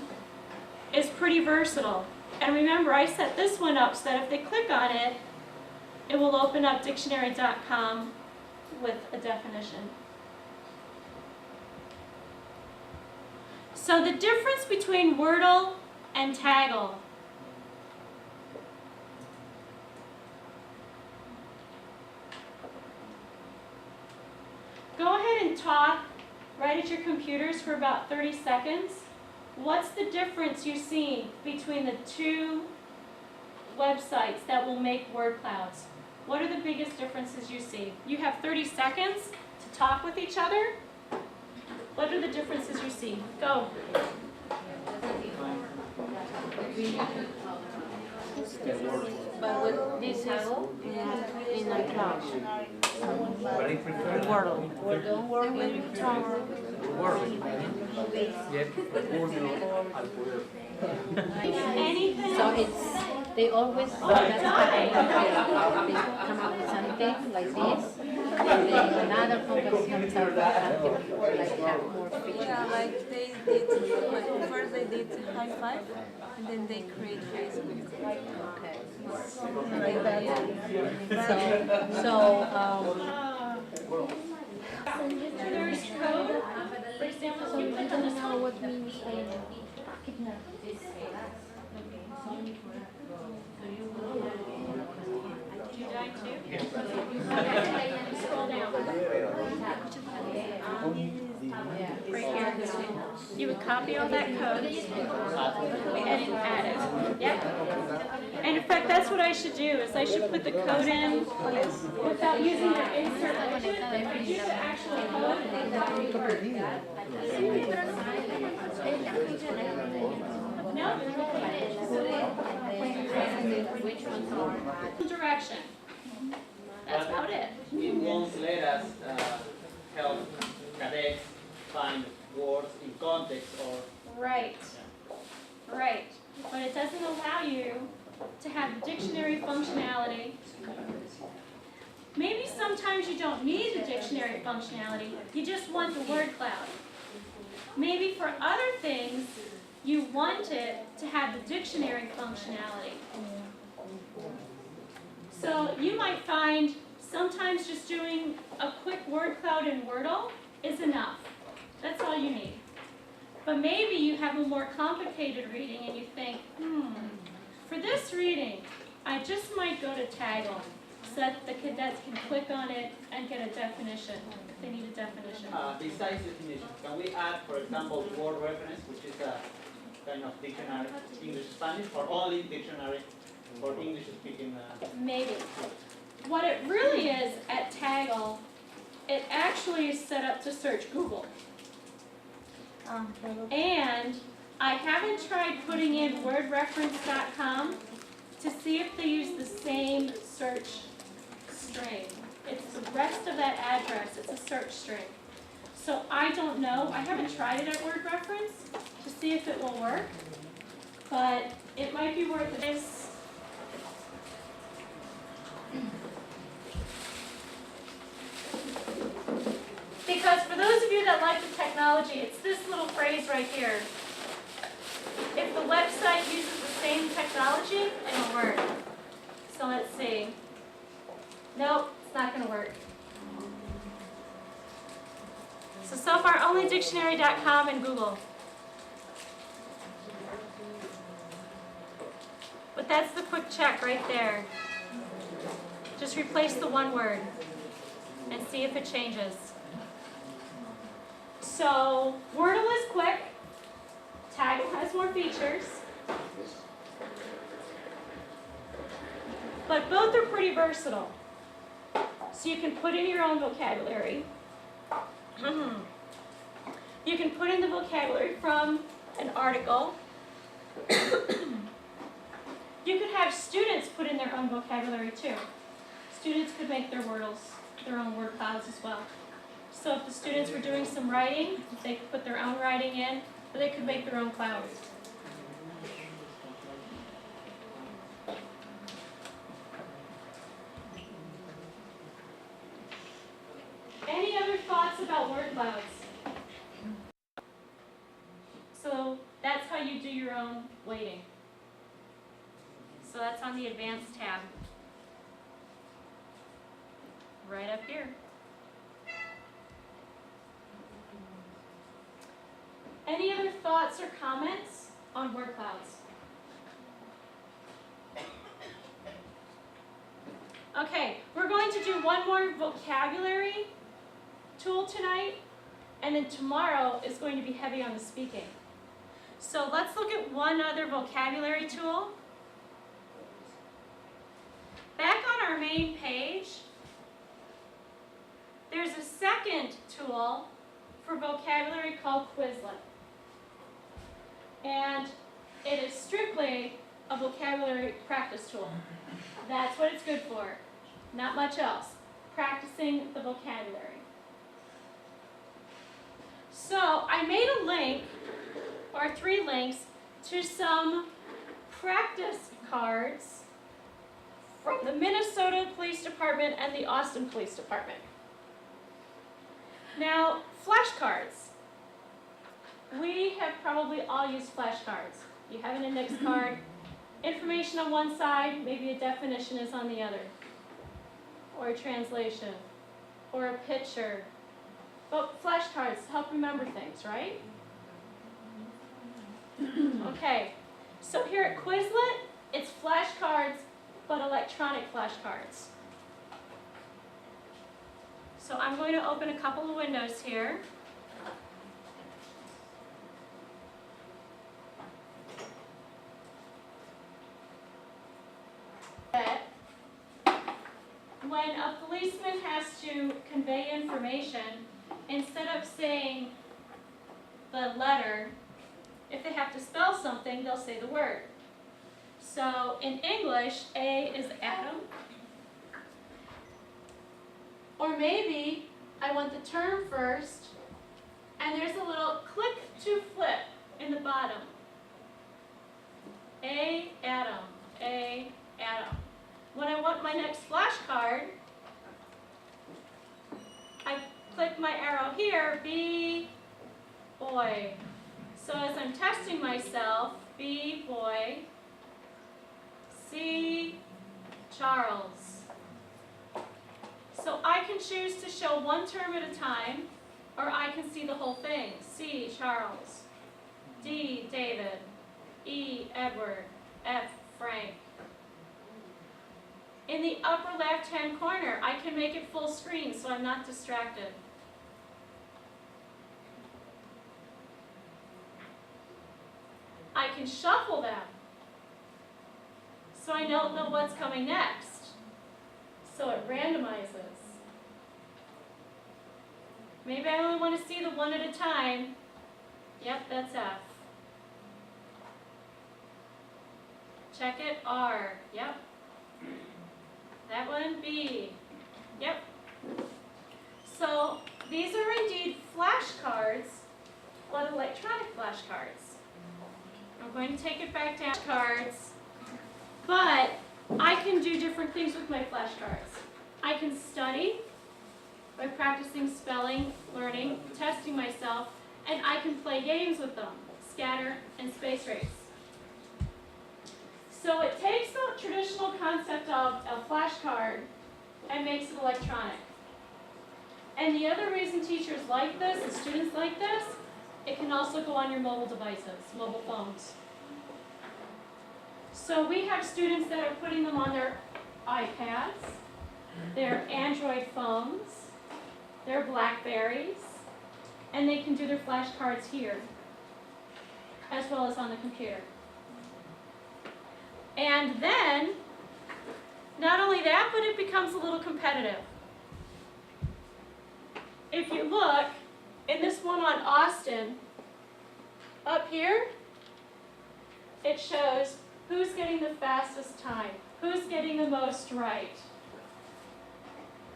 is pretty versatile. And remember, I set this one up so that if they click on it, it will open up dictionary.com with a definition. So the difference between Wordle and Taggle. Go ahead and talk right at your computers for about 30 seconds. What's the difference you see between the two websites that will make word clouds? What are the biggest differences you see? You have 30 seconds to talk with each other. What are the differences you see? Go. But with this is in a cloud. But I prefer the Word. Don't work with tomorrow. word. Yep, recuerdo al poder. Anything? So it's, they always, that's happening. They come up with something like this, and then another company comes up with something like have more features. Yeah, like they did, like first they did high five, and then they create Facebook. Okay. Like that. There's code. For example, you click on this one. What means You die too? Okay. Scroll down. Right here. You would copy all that code and add it. Yep. And in fact, that's what I should do, is I should put the code in without using the insert widget. Use the actual code. No? Direction. That's about it. It won't let us help cadets find words in context or. Right. Right. But it doesn't allow you to have dictionary functionality. Maybe sometimes you don't need the dictionary functionality, you just want the word cloud. Maybe for other things, you want it to have the dictionary functionality. So you might find sometimes just doing a quick word cloud in Wordle is enough. That's all you need. But maybe you have a more complicated reading and you think, for this reading, I just might go to Taggle so that the cadets can click on it and get a definition, if they need a definition. Besides definition, can we add, for example, word reference, which is a kind of dictionary, English-Spanish, or only dictionary for English-speaking? Maybe. What it really is at Taggle, it actually is set up to search Google. And I haven't tried putting in wordreference.com to see if they use the same search string. It's the rest of that address, it's a search string. So I don't know, I haven't tried it at WordReference to see if it will work, but it might be worth it. Because for those of you that like the technology, it's this little phrase right here. If the website uses the same technology, it'll work. So let's see. Nope, it's not going to work. So far only dictionary.com and Google. But that's the quick check right there. Just replace the one word and see if it changes. So Wordle is quick, Taggle has more features, but both are pretty versatile. So you can put in your own vocabulary. You can put in the vocabulary from an article. You could have students put in their own vocabulary too. Students could make their Wordles, their own word clouds as well. So if the students were doing some writing, they could put their own writing in, or they could make their own clouds. Any other thoughts about word clouds? So that's how you do your own weighting. So that's on the Advanced tab. Right up here. Any other thoughts or comments on word clouds? Okay, we're going to do one more vocabulary tool tonight, and then tomorrow is going to be heavy on the speaking. So let's look at one other vocabulary tool. Back on our our main page, there's a second tool for vocabulary called Quizlet. And it is strictly a vocabulary practice tool. That's what it's good for, not much else. Practicing the vocabulary. So I made a link, or 3 links, to some practice cards from the Minnesota Police Department and the Austin Police Department. Now, flashcards. We have probably all used flashcards. You have an index card, information on one side, maybe a definition is on the other, or a translation, or a picture. But flashcards help remember things, right? Okay, so here at Quizlet, it's flashcards, but electronic flashcards. So I'm going to open a couple of windows here. When a policeman has to convey information, instead of saying the letter, if they have to spell something, they'll say the word. So in English, A is Adam. Or maybe I want the term first, and there's a little click to flip in the bottom. A, Adam, A, Adam. When I want my next flashcard, I click my arrow here, B, boy. So as I'm testing myself, B, boy, C, Charles. So I can choose to show one term at a time, or I can see the whole thing. C, Charles, D, David, E, Edward, F, Frank. In the upper left-hand corner, I can make it full screen so I'm not distracted. I can shuffle them so I don't know what's coming next. So it randomizes. Maybe I only want to see the one at a time. Yep, that's F. Check it, R. Yep. That one, B. Yep. So these are indeed flashcards, but electronic flashcards. I'm going to take it back down to cards, but I can do different things with my flashcards. I can study by practicing spelling, learning, testing myself, and I can play games with them, scatter and space race. So it takes the traditional concept of a flashcard and makes it electronic. And the other reason teachers like this and students like this, it can also go on your mobile devices, mobile phones. So we have students that are putting them on their iPads, their Android phones, their Blackberries, and they can do their flashcards here, as well as on the computer. And then, not only that, but it becomes a little competitive. If you look, in this one on Austin, up here, it shows who's getting the fastest time, who's getting the most right,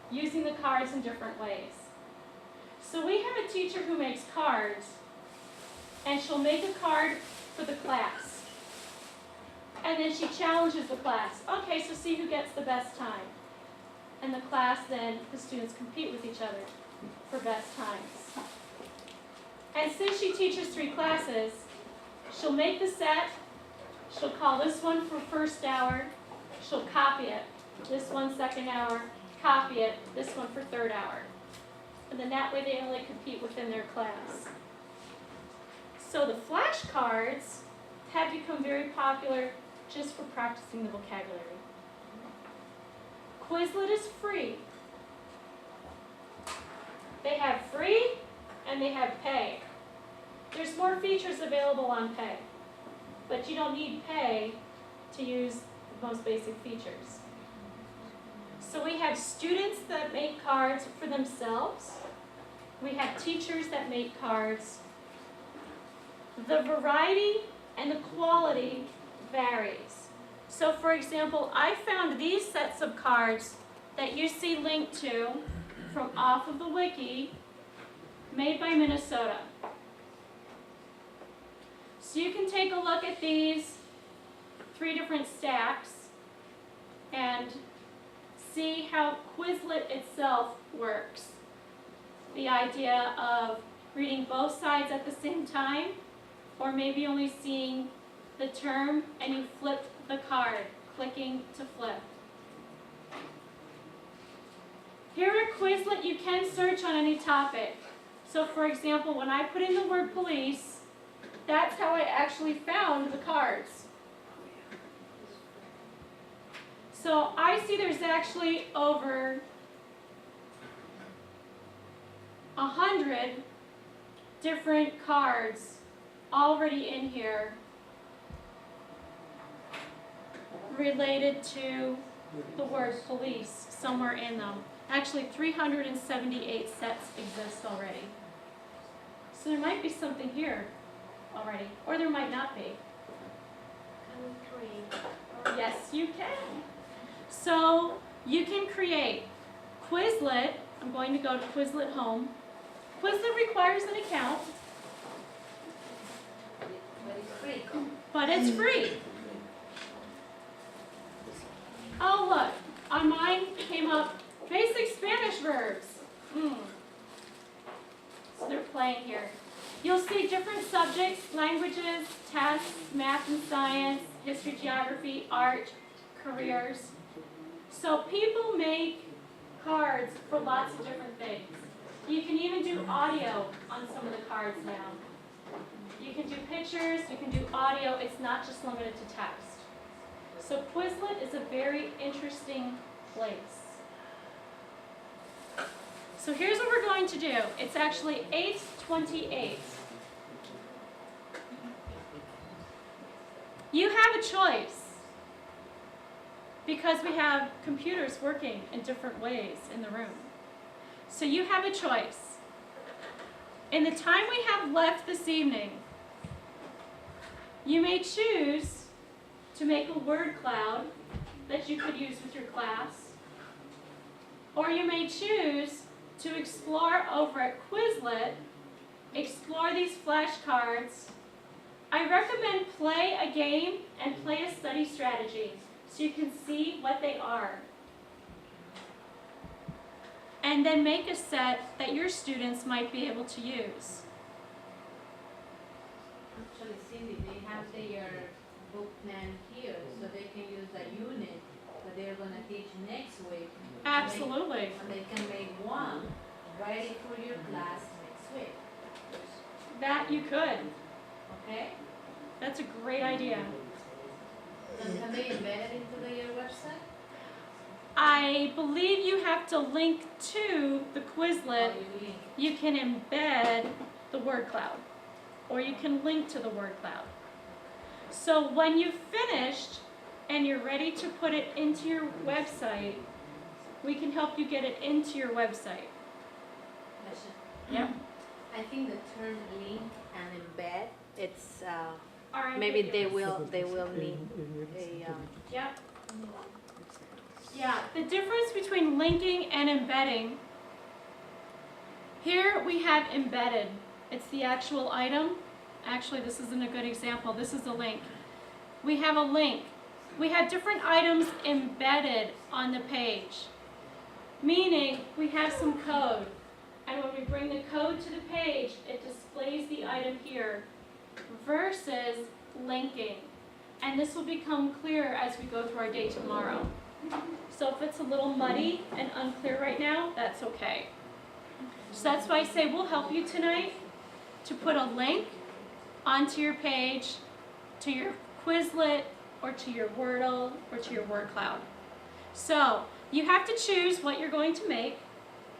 using the cards in different ways. So we have a teacher who makes cards, and she'll make a card for the class. And then she challenges the class. Okay, so see who gets the best time. And the class then, the students compete with each other for best times. And since she teaches 3 classes, she'll make the set, she'll call this one for first hour, she'll copy it, this one second hour, copy it, this one for third hour. And then that way they only compete within their class. So the flashcards have become very popular just for practicing the vocabulary. Quizlet is free. They have free and they have pay. There's more features available on pay, but you don't need pay to use the most basic features. So we have students that make cards for themselves. We have teachers that make cards. The variety and the quality varies. So for example, I found these sets of cards that you see linked to from off of the wiki, made by Minnesota. So you can take a look at these 3 different stacks and see how Quizlet itself works. The idea of reading both sides at the same time, or maybe only seeing the term and you flip the card, clicking to flip. Here at Quizlet, you can search on any topic. So for example, when I put in the word police, that's how I actually found the cards. So I see there's actually over 100 different cards already in here related to the word police, somewhere in them. Actually, 378 sets exist already. So there might be something here already, or there might not be. Can we create? Yes, you can. So you can create Quizlet. I'm going to go to Quizlet Home. Quizlet requires an account, But it's free. but it's free. Oh, look, on mine came up basic Spanish verbs. So they're playing here. You'll see different subjects, languages, tests, math and science, history, geography, art, careers. So people make cards for lots of different things. You can even do audio on some of the cards now. You can do pictures, you can do audio, it's not just limited to text. So Quizlet is a very interesting place. So here's what we're going to do. It's actually 8:28. You have a choice because we have computers working in different ways in the room. So you have a choice. In the time we have left this evening, you may choose to make a word cloud that you could use with your class, or you may choose to explore over at Quizlet, explore these flashcards. I recommend play a game and play a study strategy so you can see what they are. And then make a set that your students might be able to use. Actually, Cindy, they have their book plan here, so they can use the unit that they're going to teach next week. Absolutely. And they can make one ready for your class next week. That you could. Okay? That's a great idea. And can they embed it into your website? I believe you have to link to the Quizlet. Or you link? You can embed the word cloud, or you can link to the word cloud. So when you've finished and you're ready to put it into your website, we can help you get it into your website. Question. Yep. I think the term link and embed, it's Are maybe they ambiguous. will need a Yep. Yeah, the difference between linking and embedding, here we have embedded. It's the actual item. Actually, this isn't a good example. This is a link. We have a link. We have different items embedded on the page, meaning we have some code. And when we bring the code to the page, it displays the item here versus linking. And this will become clear as we go through our day tomorrow. So if it's a little muddy and unclear right now, that's okay. So that's why I say we'll help you tonight to put a link onto your page to your Quizlet or to your Wordle or to your word cloud. So you have to choose what you're going to make.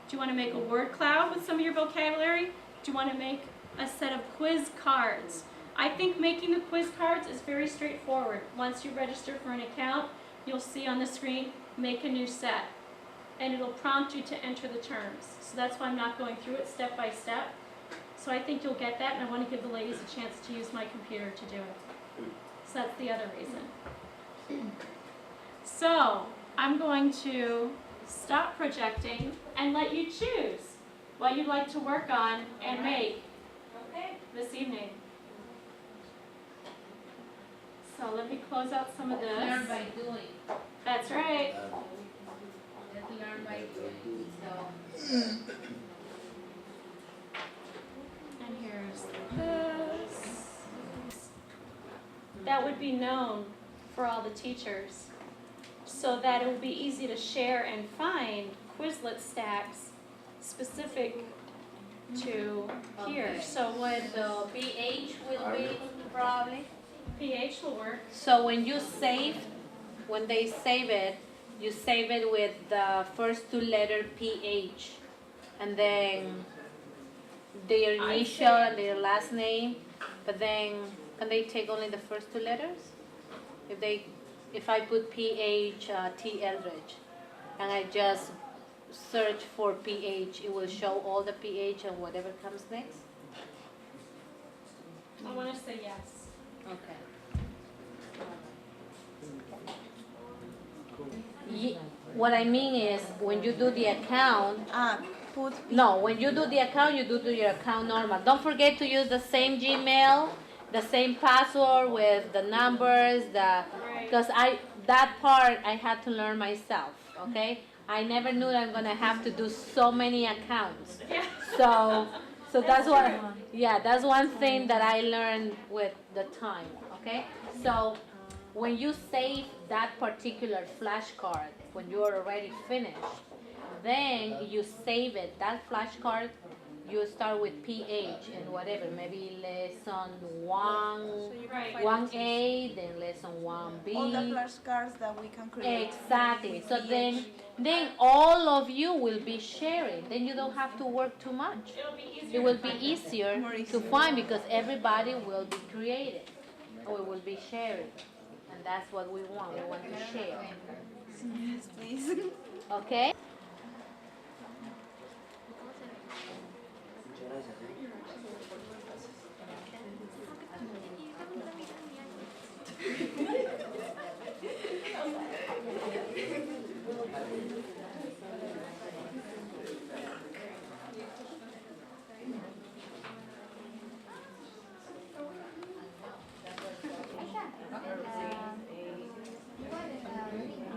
Do you want to make a word cloud with some of your vocabulary? Do you want to make a set of quiz cards? I think making the quiz cards is very straightforward. Once you register for an account, you'll see on the screen, make a new set. and it'll prompt you to enter the terms. So that's why I'm not going through it step by step. So I think you'll get that, and I want to give the ladies a chance to use my computer to do it. So that's the other reason. So I'm going to stop projecting and let you choose what you'd like to work on and make this evening. So let me close out some of Learn this. by doing. That's right. Let's learn by doing. So And here's this. That would be known for all the teachers, so that it will be easy to share and find Quizlet stacks specific to here. Okay. So what so PH will be probably. pH will work. So when you save, when they save it, you save it with the first 2 letter PH, and then their I initial see. and their last name. But then can they take only the first 2 letters? If I put PH T Eldridge, and I just search for PH, it will show all the PH and whatever comes next. I want to say yes. Okay. What I mean is, when you do the account, when you do the account, you do your account normal. Don't forget to use the same Gmail, the same password with the numbers, because that part I had to learn myself, okay? I never knew that I'm gonna have to do so many accounts. Yeah. So that's that's one thing that I learned with the time, okay? So when you save that particular flashcard, when you're already finished, then you save it, that flashcard, you start with PH and whatever, maybe lesson 1A, then lesson 1B. All the flashcards that we can create. Exactly. So then all of you will be sharing. Then you don't have to work too much. It'll be easier. It will be easier to find because everybody will be creating. Or we will be sharing. And that's what we want. We want to share. Yes, please. Okay?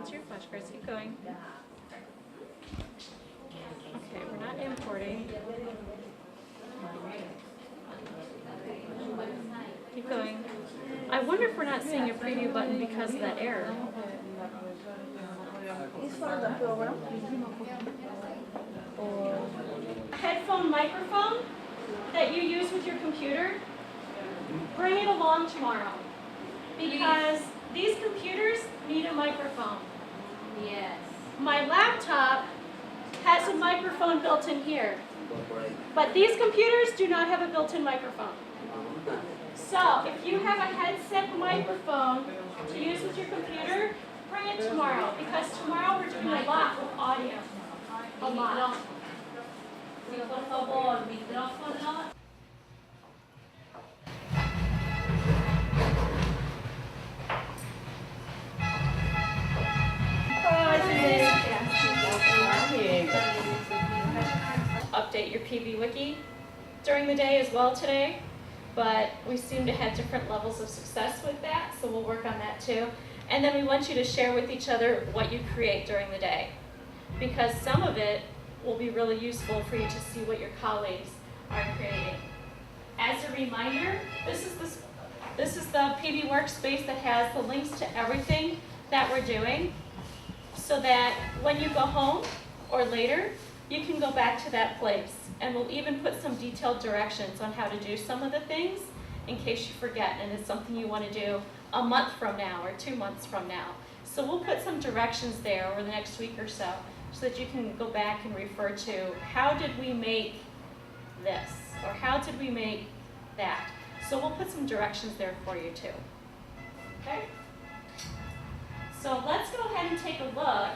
It's your flashcards. Keep going. Okay, we're not importing. Keep going. I wonder if we're not seeing a preview button because of that error. It's for the program. A headphone microphone that you use with your computer, bring it along tomorrow. Because these computers need a microphone. Yes. My laptop has a microphone built in here, but these computers do not have a built-in microphone. So if you have a headset microphone to use with your computer, bring it tomorrow, because tomorrow we're doing a lot with audio. A lot. Sí, por favor, micrófono. Update your PB Wiki during the day as well today, but we seem to have different levels of success with that, so we'll work on that too. And then we want you to share with each other what you create during the day, because some of it will be really useful for you to see what your colleagues are creating. As a reminder, this is the PB Workspace that has the links to everything that we're doing, so that when you go home or later, you can go back to that place. And we'll even put some detailed directions on how to do some of the things in case you forget and it's something you want to do a month from now or 2 months from now. So we'll put some directions there over the next week or so that you can go back and refer to how did we make this or how did we make that. So we'll put some directions there for you too. Okay? So let's go ahead and take a look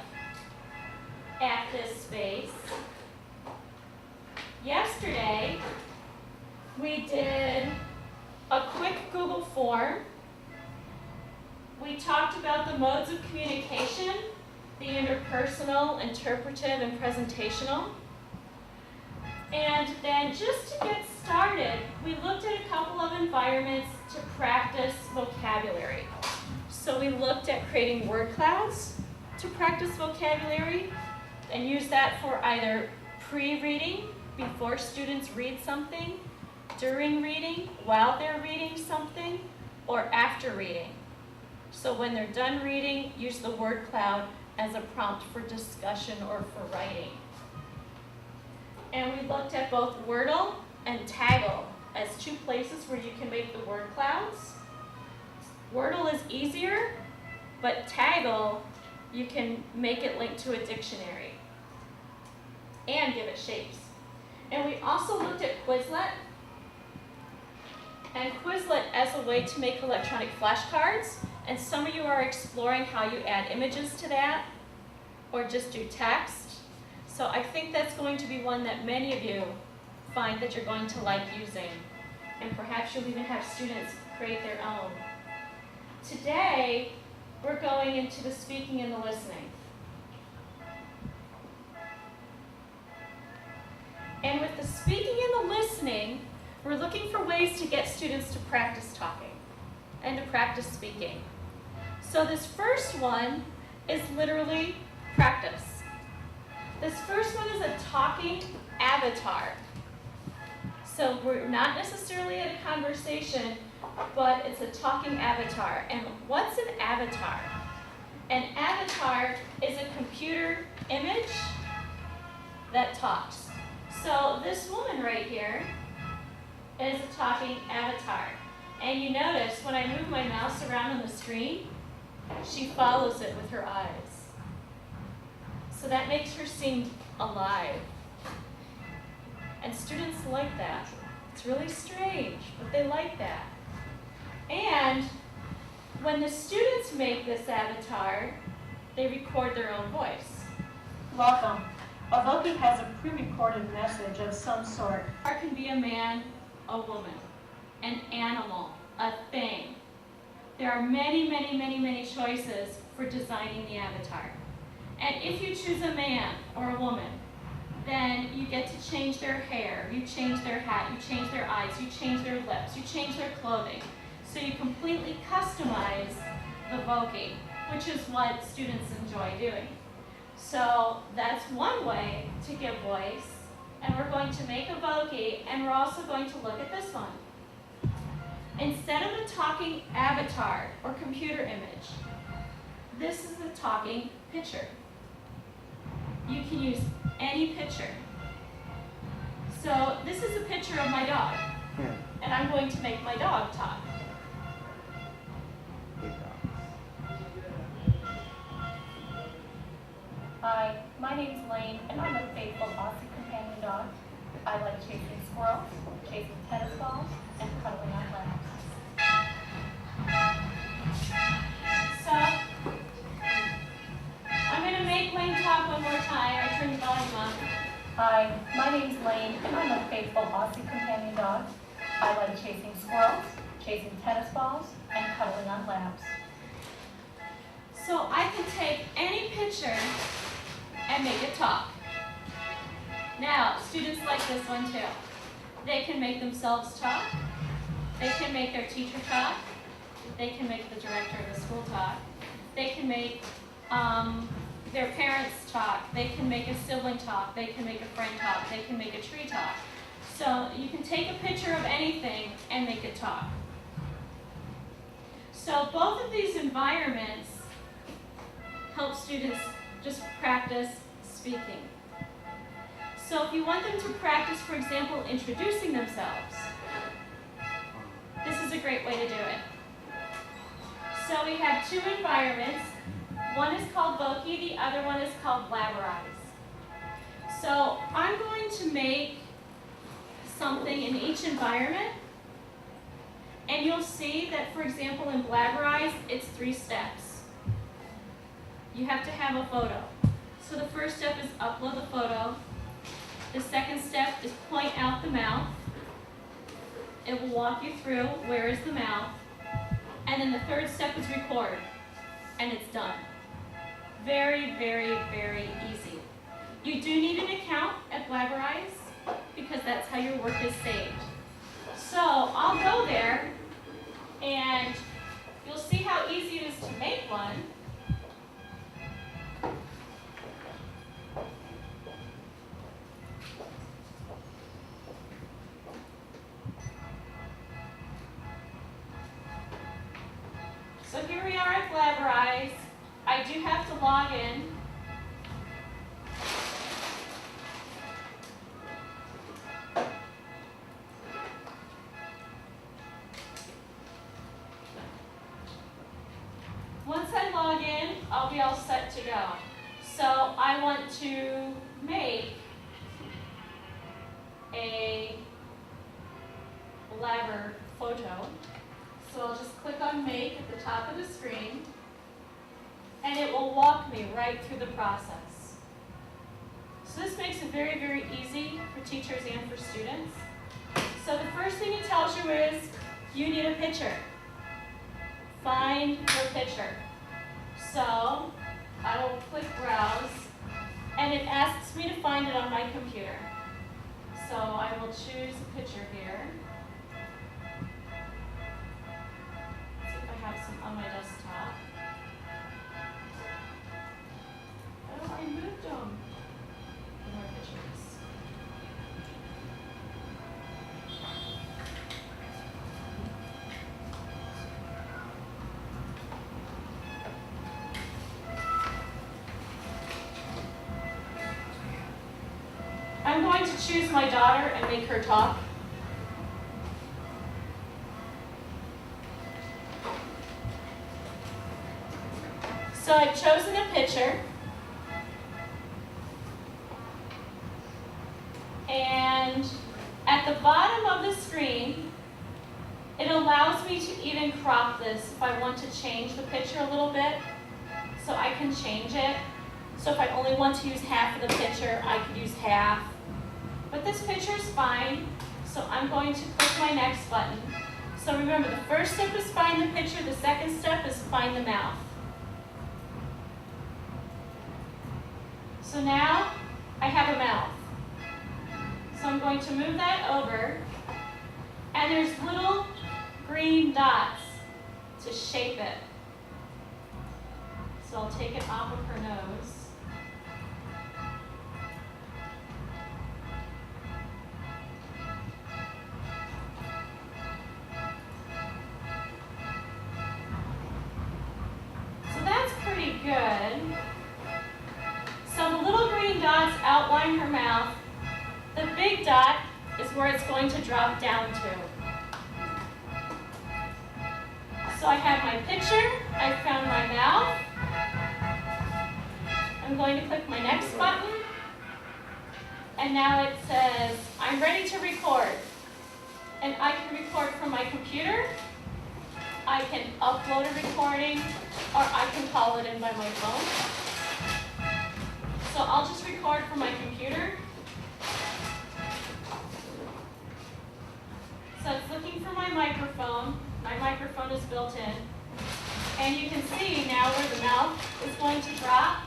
at this space. Yesterday, we did a quick Google form. We talked about the modes of communication, the interpersonal, interpretive, and presentational. And then just to get started, we looked at a couple of environments to practice vocabulary. So we looked at creating word clouds to practice vocabulary and use that for either pre-reading, before students read something, during reading, while they're reading something, or after reading. So when they're done reading, use the word cloud as a prompt for discussion or for writing. And we looked at both Wordle and Taggle as two places where you can make the word clouds. Wordle is easier, but Taggle, you can make it link to a dictionary and give it shapes. And we also looked at Quizlet, and Quizlet as a way to make electronic flashcards. And some of you are exploring how you add images to that, or just do text. So I think that's going to be one that many of you find that you're going to like using. And perhaps you'll even have students create their own. Today, we're going into the speaking and the listening. And with the speaking and the listening, we're looking for ways to get students to practice talking and to practice speaking. So this first one is literally practice. This first one is a talking avatar. So we're not necessarily at a conversation, but it's a talking avatar. And what's an avatar? An avatar is a computer image that talks. So this woman right here is a talking avatar. And you notice when I move my mouse around on the screen, she follows it with her eyes. So that makes her seem alive. And students like that. It's really strange, but they like that. And when the students make this avatar, they record their own voice. Welcome. A Voki has a pre-recorded message of some sort. It can be a man, a woman, an animal, a thing. There are many, many, many, many choices for designing the avatar. And if you choose a man or a woman, then you get to change their hair, you change their hat, you change their eyes, you change their lips, you change their clothing. So you completely customize the Voki, which is what students enjoy doing. So that's one way to give voice. And we're going to make a Voki, and we're also going to look at this one. Instead of a talking avatar or computer image, this is a talking picture. You can use any picture. So this is a picture of my dog, and I'm going to make my dog talk. Hi, my name's Lane, and I'm a faithful Aussie companion dog. I like chasing squirrels, chasing tennis balls, and cuddling on laps. So, I'm going to make Lane talk one more time. I turn the volume up. Hi, my name's Lane, and I'm a faithful Aussie companion dog. I like chasing squirrels, chasing tennis balls, and cuddling on laps. So I can take any picture and make it talk. Now, students like this one too. They can make themselves talk. They can make their teacher talk. They can make the director of the school talk. They can make their parents talk. They can make a sibling talk. They can make a friend talk. They can make a tree talk. So you can take a picture of anything and make it talk. So both of these environments help students just practice speaking. So if you want them to practice, for example, introducing themselves, this is a great way to do it. So we have two environments. One is called Voki, the other one is called Blabberize. So I'm going to make something in each environment, and you'll see that, for example, in Blabberize, it's 3 steps. You have to have a photo. So the first step is upload the photo. The second step is point out the mouth. It will walk you through where is the mouth. And then the third step is record. And it's done. Very, very, very easy. You do need an account at Blabberize because that's how your work is saved. So I'll go there and you'll see how easy it is to make one. So here we are at Blabberize. I do have to log in. Once I log in, I'll be all set to go. So I want to make a Blabber photo. So I'll just click on Make at the top of the screen, and it will walk me right through the process. So this makes it very, very easy for teachers and for students. So the first thing it tells you is you need a picture. Find your picture. So I will click Browse, and it asks me to find it on my computer. So I will choose a picture here. See if I have some on my desktop. Oh, I moved them. More pictures. I'm going to choose my daughter and make her talk. So I've chosen a picture. And at the bottom of the screen, it allows me to even crop this if I want to change the picture a little bit. So I can change it. So if I only want to use half of the picture, I could use half. But this picture is fine, so I'm going to click my next button. So remember, the first step is find the picture, the second step is find the mouth. So now I have a mouth. So I'm going to move that over, and there's little green dots to shape it. So I'll take it off of her nose. So that's pretty good. So the little green dots outline her mouth. The big dot is where it's going to drop down to. So I have my picture, I found my mouth. I'm going to click my next button, and now it says, I'm ready to record. And I can record from my computer, I can upload a recording, or I can call it in by my phone. So I'll just record from my computer. So it's looking for my microphone. My microphone is built in. And you can see now where the mouth is going to drop.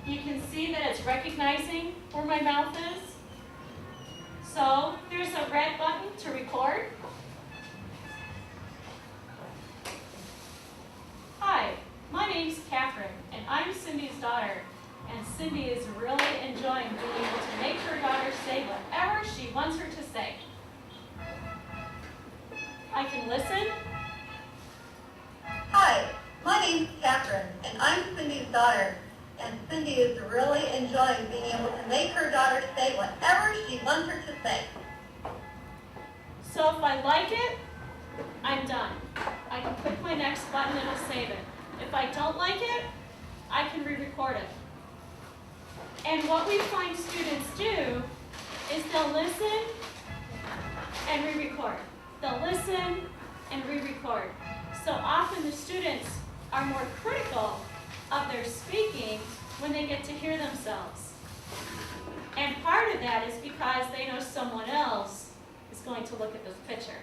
You can see that it's recognizing where my mouth is. So there's a red button to record. Hi, my name's Catherine, and I'm Cindy's daughter. And Cindy is really enjoying being able to make her daughter say whatever she wants her to say. I can listen. Hi, my name's Catherine, and I'm Cindy's daughter. And Cindy is really enjoying being able to make her daughter say whatever she wants her to say. So if I like it, I'm done. I can click my next button and it'll save it. If I don't like it, I can re-record it. And what we find students do is they'll listen and re-record. They'll listen and re-record. So often the students are more critical of their speaking when they get to hear themselves. And part of that is because they know someone else is going to look at this picture.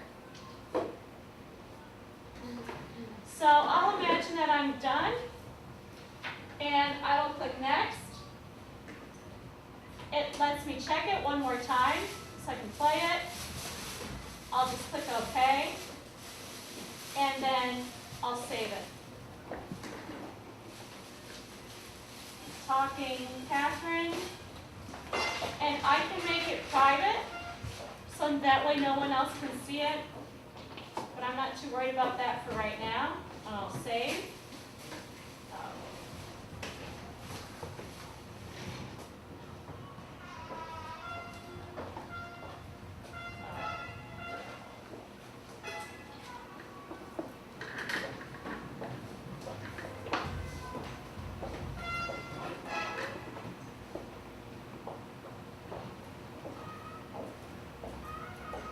So I'll imagine that I'm done, and I will click next. It lets me check it one more time, so I can play it. I'll just click OK, and then I'll save it. Talking Catherine, and I can make it private, so that way no one else can see it, but I'm not too worried about that for right now. I'll save.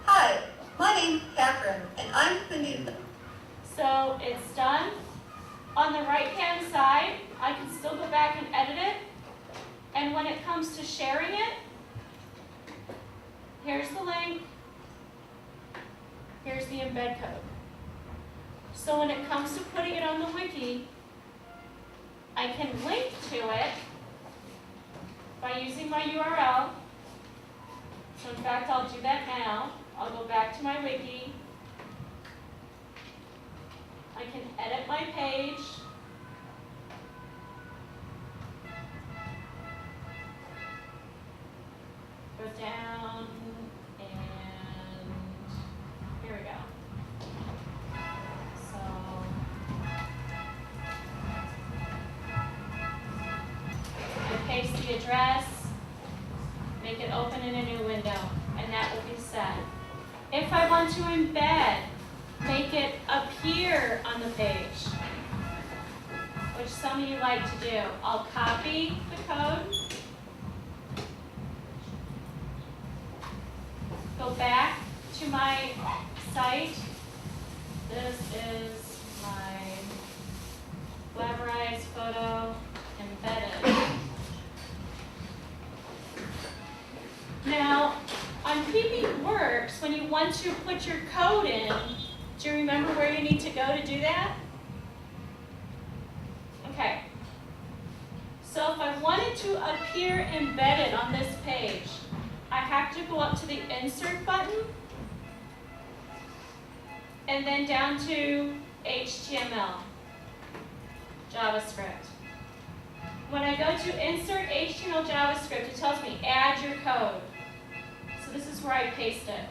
Hi, my name's Catherine, and I'm Cindy. So it's done. On the right-hand side, I can still go back and edit it. And when it comes to sharing it, here's the link. Here's the embed code. So when it comes to putting it on the wiki, I can link to it by using my URL. So in fact, I'll do that now. I'll go back to my wiki. I can edit my page. Go down, and here we go. So, I paste the address, make it open in a new window, and that will be set. If I want to embed, make it appear on the page, which some of you like to do. I'll copy the code, go back to my site. This is my Glamorized photo embedded. Now, on PP Works, when you want to put your code in, do you remember where you need to go to do that? Okay. So if I wanted to appear embedded on this page, I have to go up to the Insert button, and then down to HTML, JavaScript. When I go to Insert HTML JavaScript, it tells me add your code. So this is where I paste it.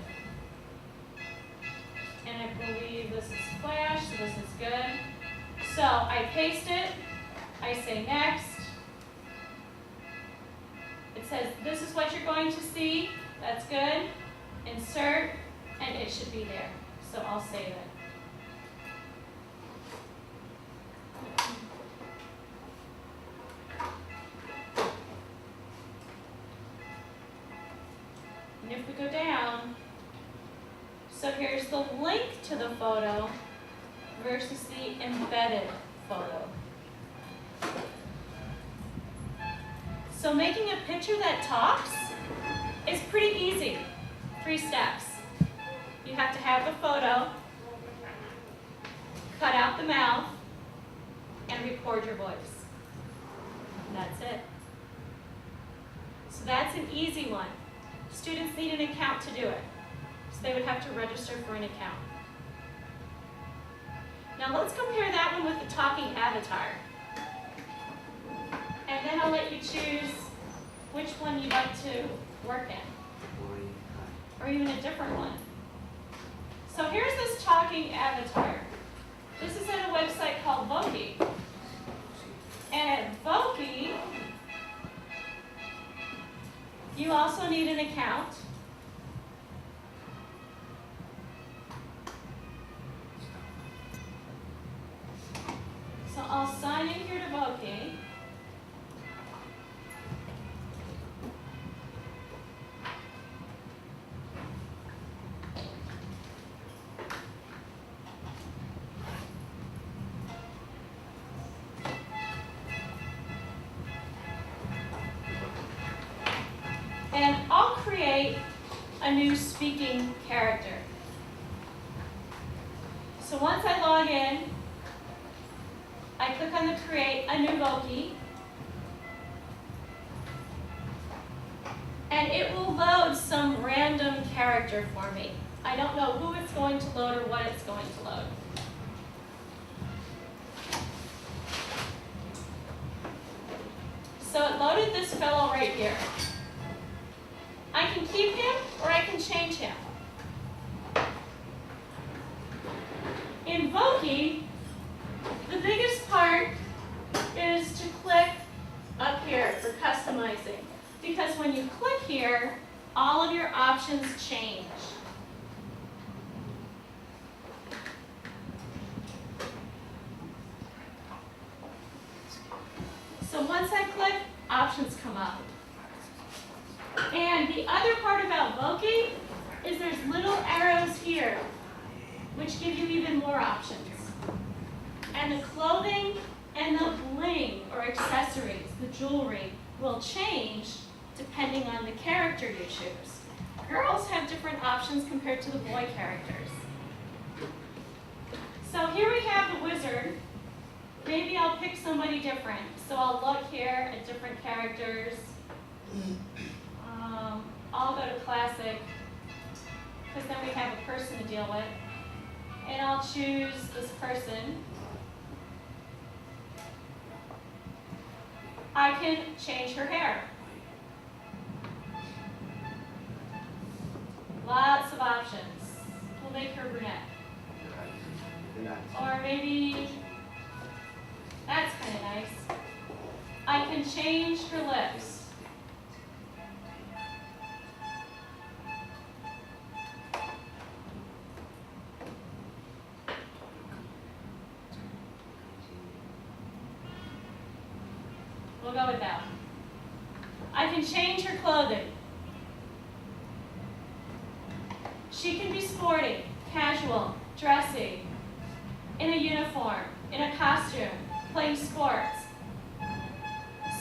And I believe this is Flash, so this is good. So I paste it, I say next. It says this is what you're going to see, that's good. Insert, and it should be there. So I'll save it. And if we go down, so here's the link to the photo versus the embedded photo. So making a picture that talks is pretty easy. 3 steps. You have to have the photo, cut out the mouth, and record your voice. And that's it. So that's an easy one. Students need an account to do it. So they would have to register for an account. Now let's compare that one with the talking avatar. And then I'll let you choose which one you'd like to work in. Or even a different one. So here's this talking avatar. This is at a website called Voki. And at Voki, you also need an account. So I'll sign in here to Voki. create a new speaking character. So once I log in, I click on the create a new Voki, and it will load some random character for me. I don't know who it's going to load or what it's going to load. So it loaded this fellow right here. I can keep him or I can change him. In Voki, the biggest part is to click up here for customizing. Because when you click here, all of your options change. So once I click, options come up. And the other part about Voki is there's little arrows here, which give you even more options. And the clothing and the bling, or accessories, the jewelry, will change depending on the character you choose. Girls have different options compared to the boy characters. So here we have the wizard. Maybe I'll pick somebody different. So I'll look here at different characters. I'll go to classic, because then we have a person to deal with. And I'll choose this person. I can change her hair. Lots of options. We'll make her brunette. Or maybe, that's kind of nice. I can change her lips. We'll go with that. I can change her clothing. She can be sporty, casual, dressy, in a uniform, in a costume, playing sports.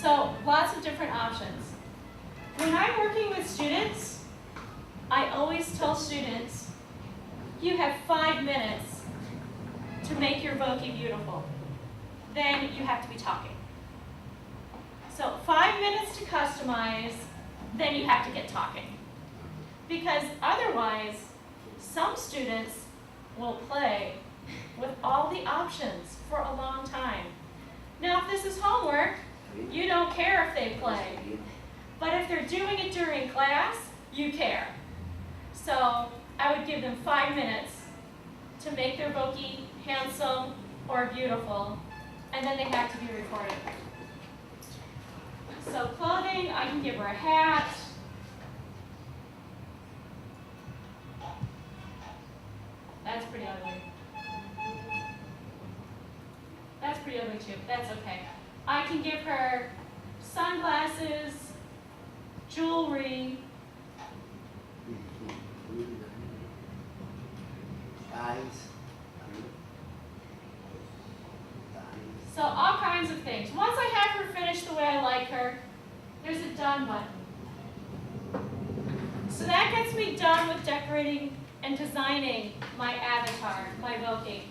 So lots of different options. When I'm working with students, I always tell students, you have 5 minutes to make your Voki beautiful. Then you have to be talking. So 5 minutes to customize, then you have to get talking. Because otherwise, some students will play with all the options for a long time. Now, if this is homework, you don't care if they play. But if they're doing it during class, you care. So I would give them 5 minutes to make their Voki handsome or beautiful, and then they have to be recorded. So clothing, I can give her a hat. That's pretty ugly. That's pretty ugly too. That's okay. I can give her sunglasses, jewelry. So all kinds of things. Once I have her finished the way I like her, there's a done button. So that gets me done with decorating and designing my avatar, my Voki.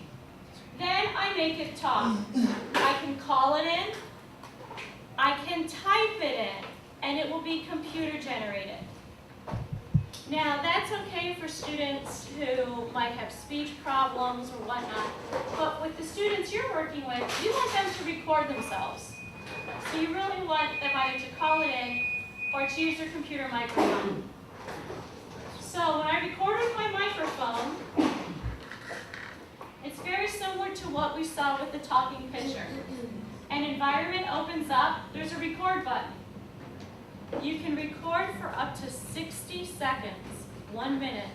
Then I make it talk. I can call it in, I can type it in, and it will be computer generated. Now that's okay for students who might have speech problems or whatnot, but with the students you're working with, you want them to record themselves. So you really want them either to call it in or to use their computer microphone. So when I record with my microphone, it's very similar to what we saw with the talking picture. An environment opens up, there's a record button. You can record for up to 60 seconds, 1 minute.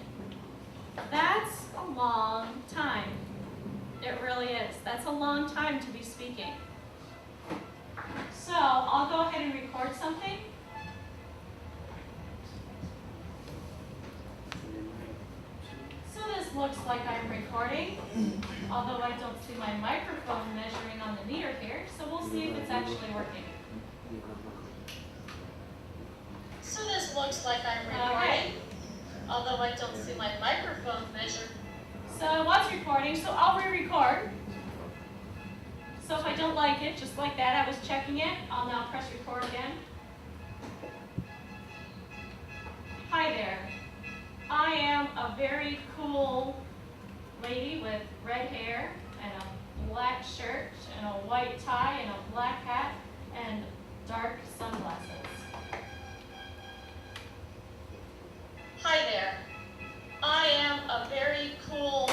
That's a long time. It really is. That's a long time to be speaking. So I'll go ahead and record something. So this looks like I'm recording, although I don't see my microphone measuring on the meter here, so we'll see if it's actually working. So this this looks like I'm recording, although I don't see my microphone measure. So I was recording, so I'll re-record. So if I don't like it, just like that, I was checking it, I'll now press record again. Hi there. I am a very cool lady with red hair and a black shirt and a white tie and a black hat and dark sunglasses. Hi there. I am a very cool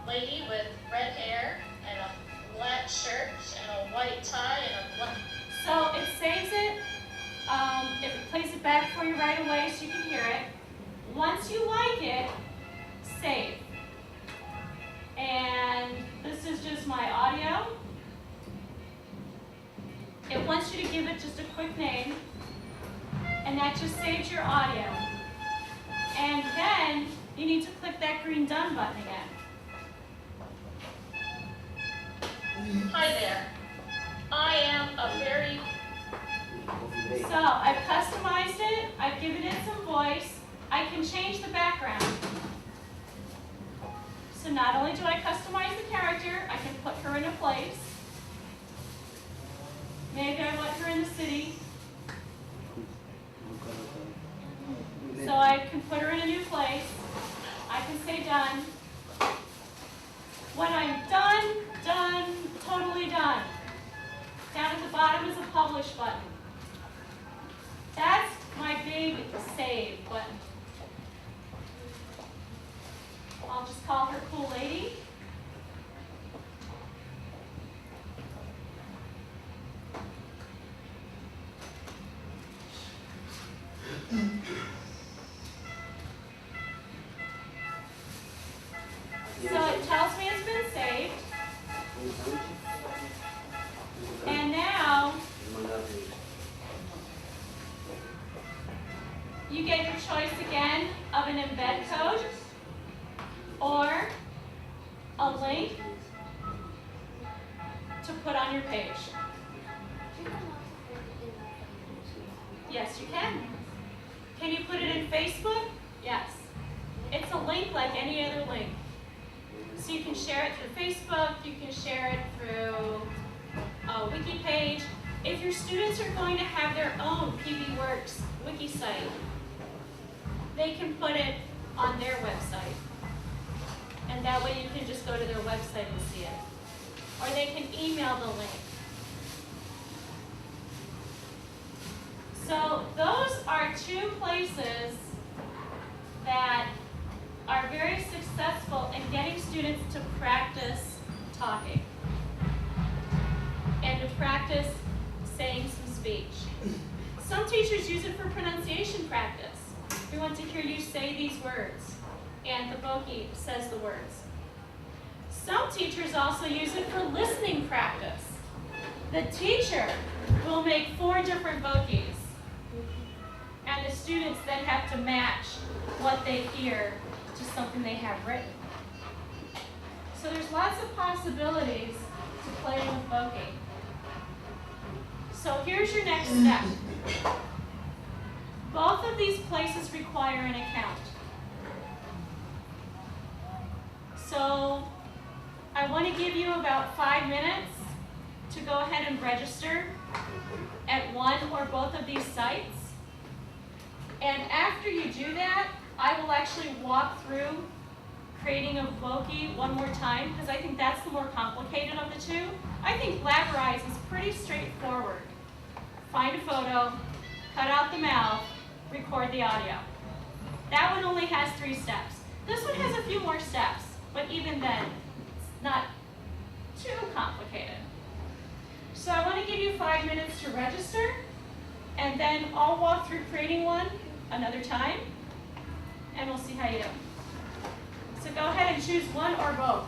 lady with red hair and a black shirt and a white tie and a black... So it saves it, it plays it back for you right away so you can hear it. Once you like it, save. And this is just my audio. It wants you to give it just a quick name, and that just saves your audio. And then you need to click that green done button again. Hi there. I am a very... So I've customized it, I've given it some voice, I can change the background. So not only do I customize the character, I can put her in a place. Maybe I want her in the city. So I can put her in a new place. I can say done. When I'm done, totally done. Down at the bottom is a publish button. That's my big save button. I'll just call her Cool Lady. So it tells me it's been saved. And now you get your choice again of an embed code or a link to put on your page. Yes, you can. Can you put it in Facebook? Yes. It's a link like any other link. So you can share it through Facebook, you can share it through a wiki page. If your students are going to have their own PBWorks wiki site, they can put it on their website. And that way you can just go to their website and see it. Or they can email the link. So those are two places that are very successful in getting students to practice talking and to practice saying some speech. Some teachers use it for pronunciation practice. We want to hear you say these words, and the Voki says the words. Some teachers also use it for listening practice. The teacher will make 4 different Vokis, and the students then have to match what they hear to something they have written. So there's lots of possibilities to play with Voki. So here's your next step. Both of these places require an account. So I want to give you about 5 minutes to go ahead and register at one or both of these sites. And after you do that, I will actually walk through creating a Voki one more time, because I think that's the more complicated of the two. I think Blabberize is pretty straightforward. Find a photo, cut out the mouth, record the audio. That one only has 3 steps. This one has a few more steps, but even then, it's not too complicated. So I want to give you 5 minutes to register, and then I'll walk through creating one another time, and we'll see how you do. So go ahead and choose one or both.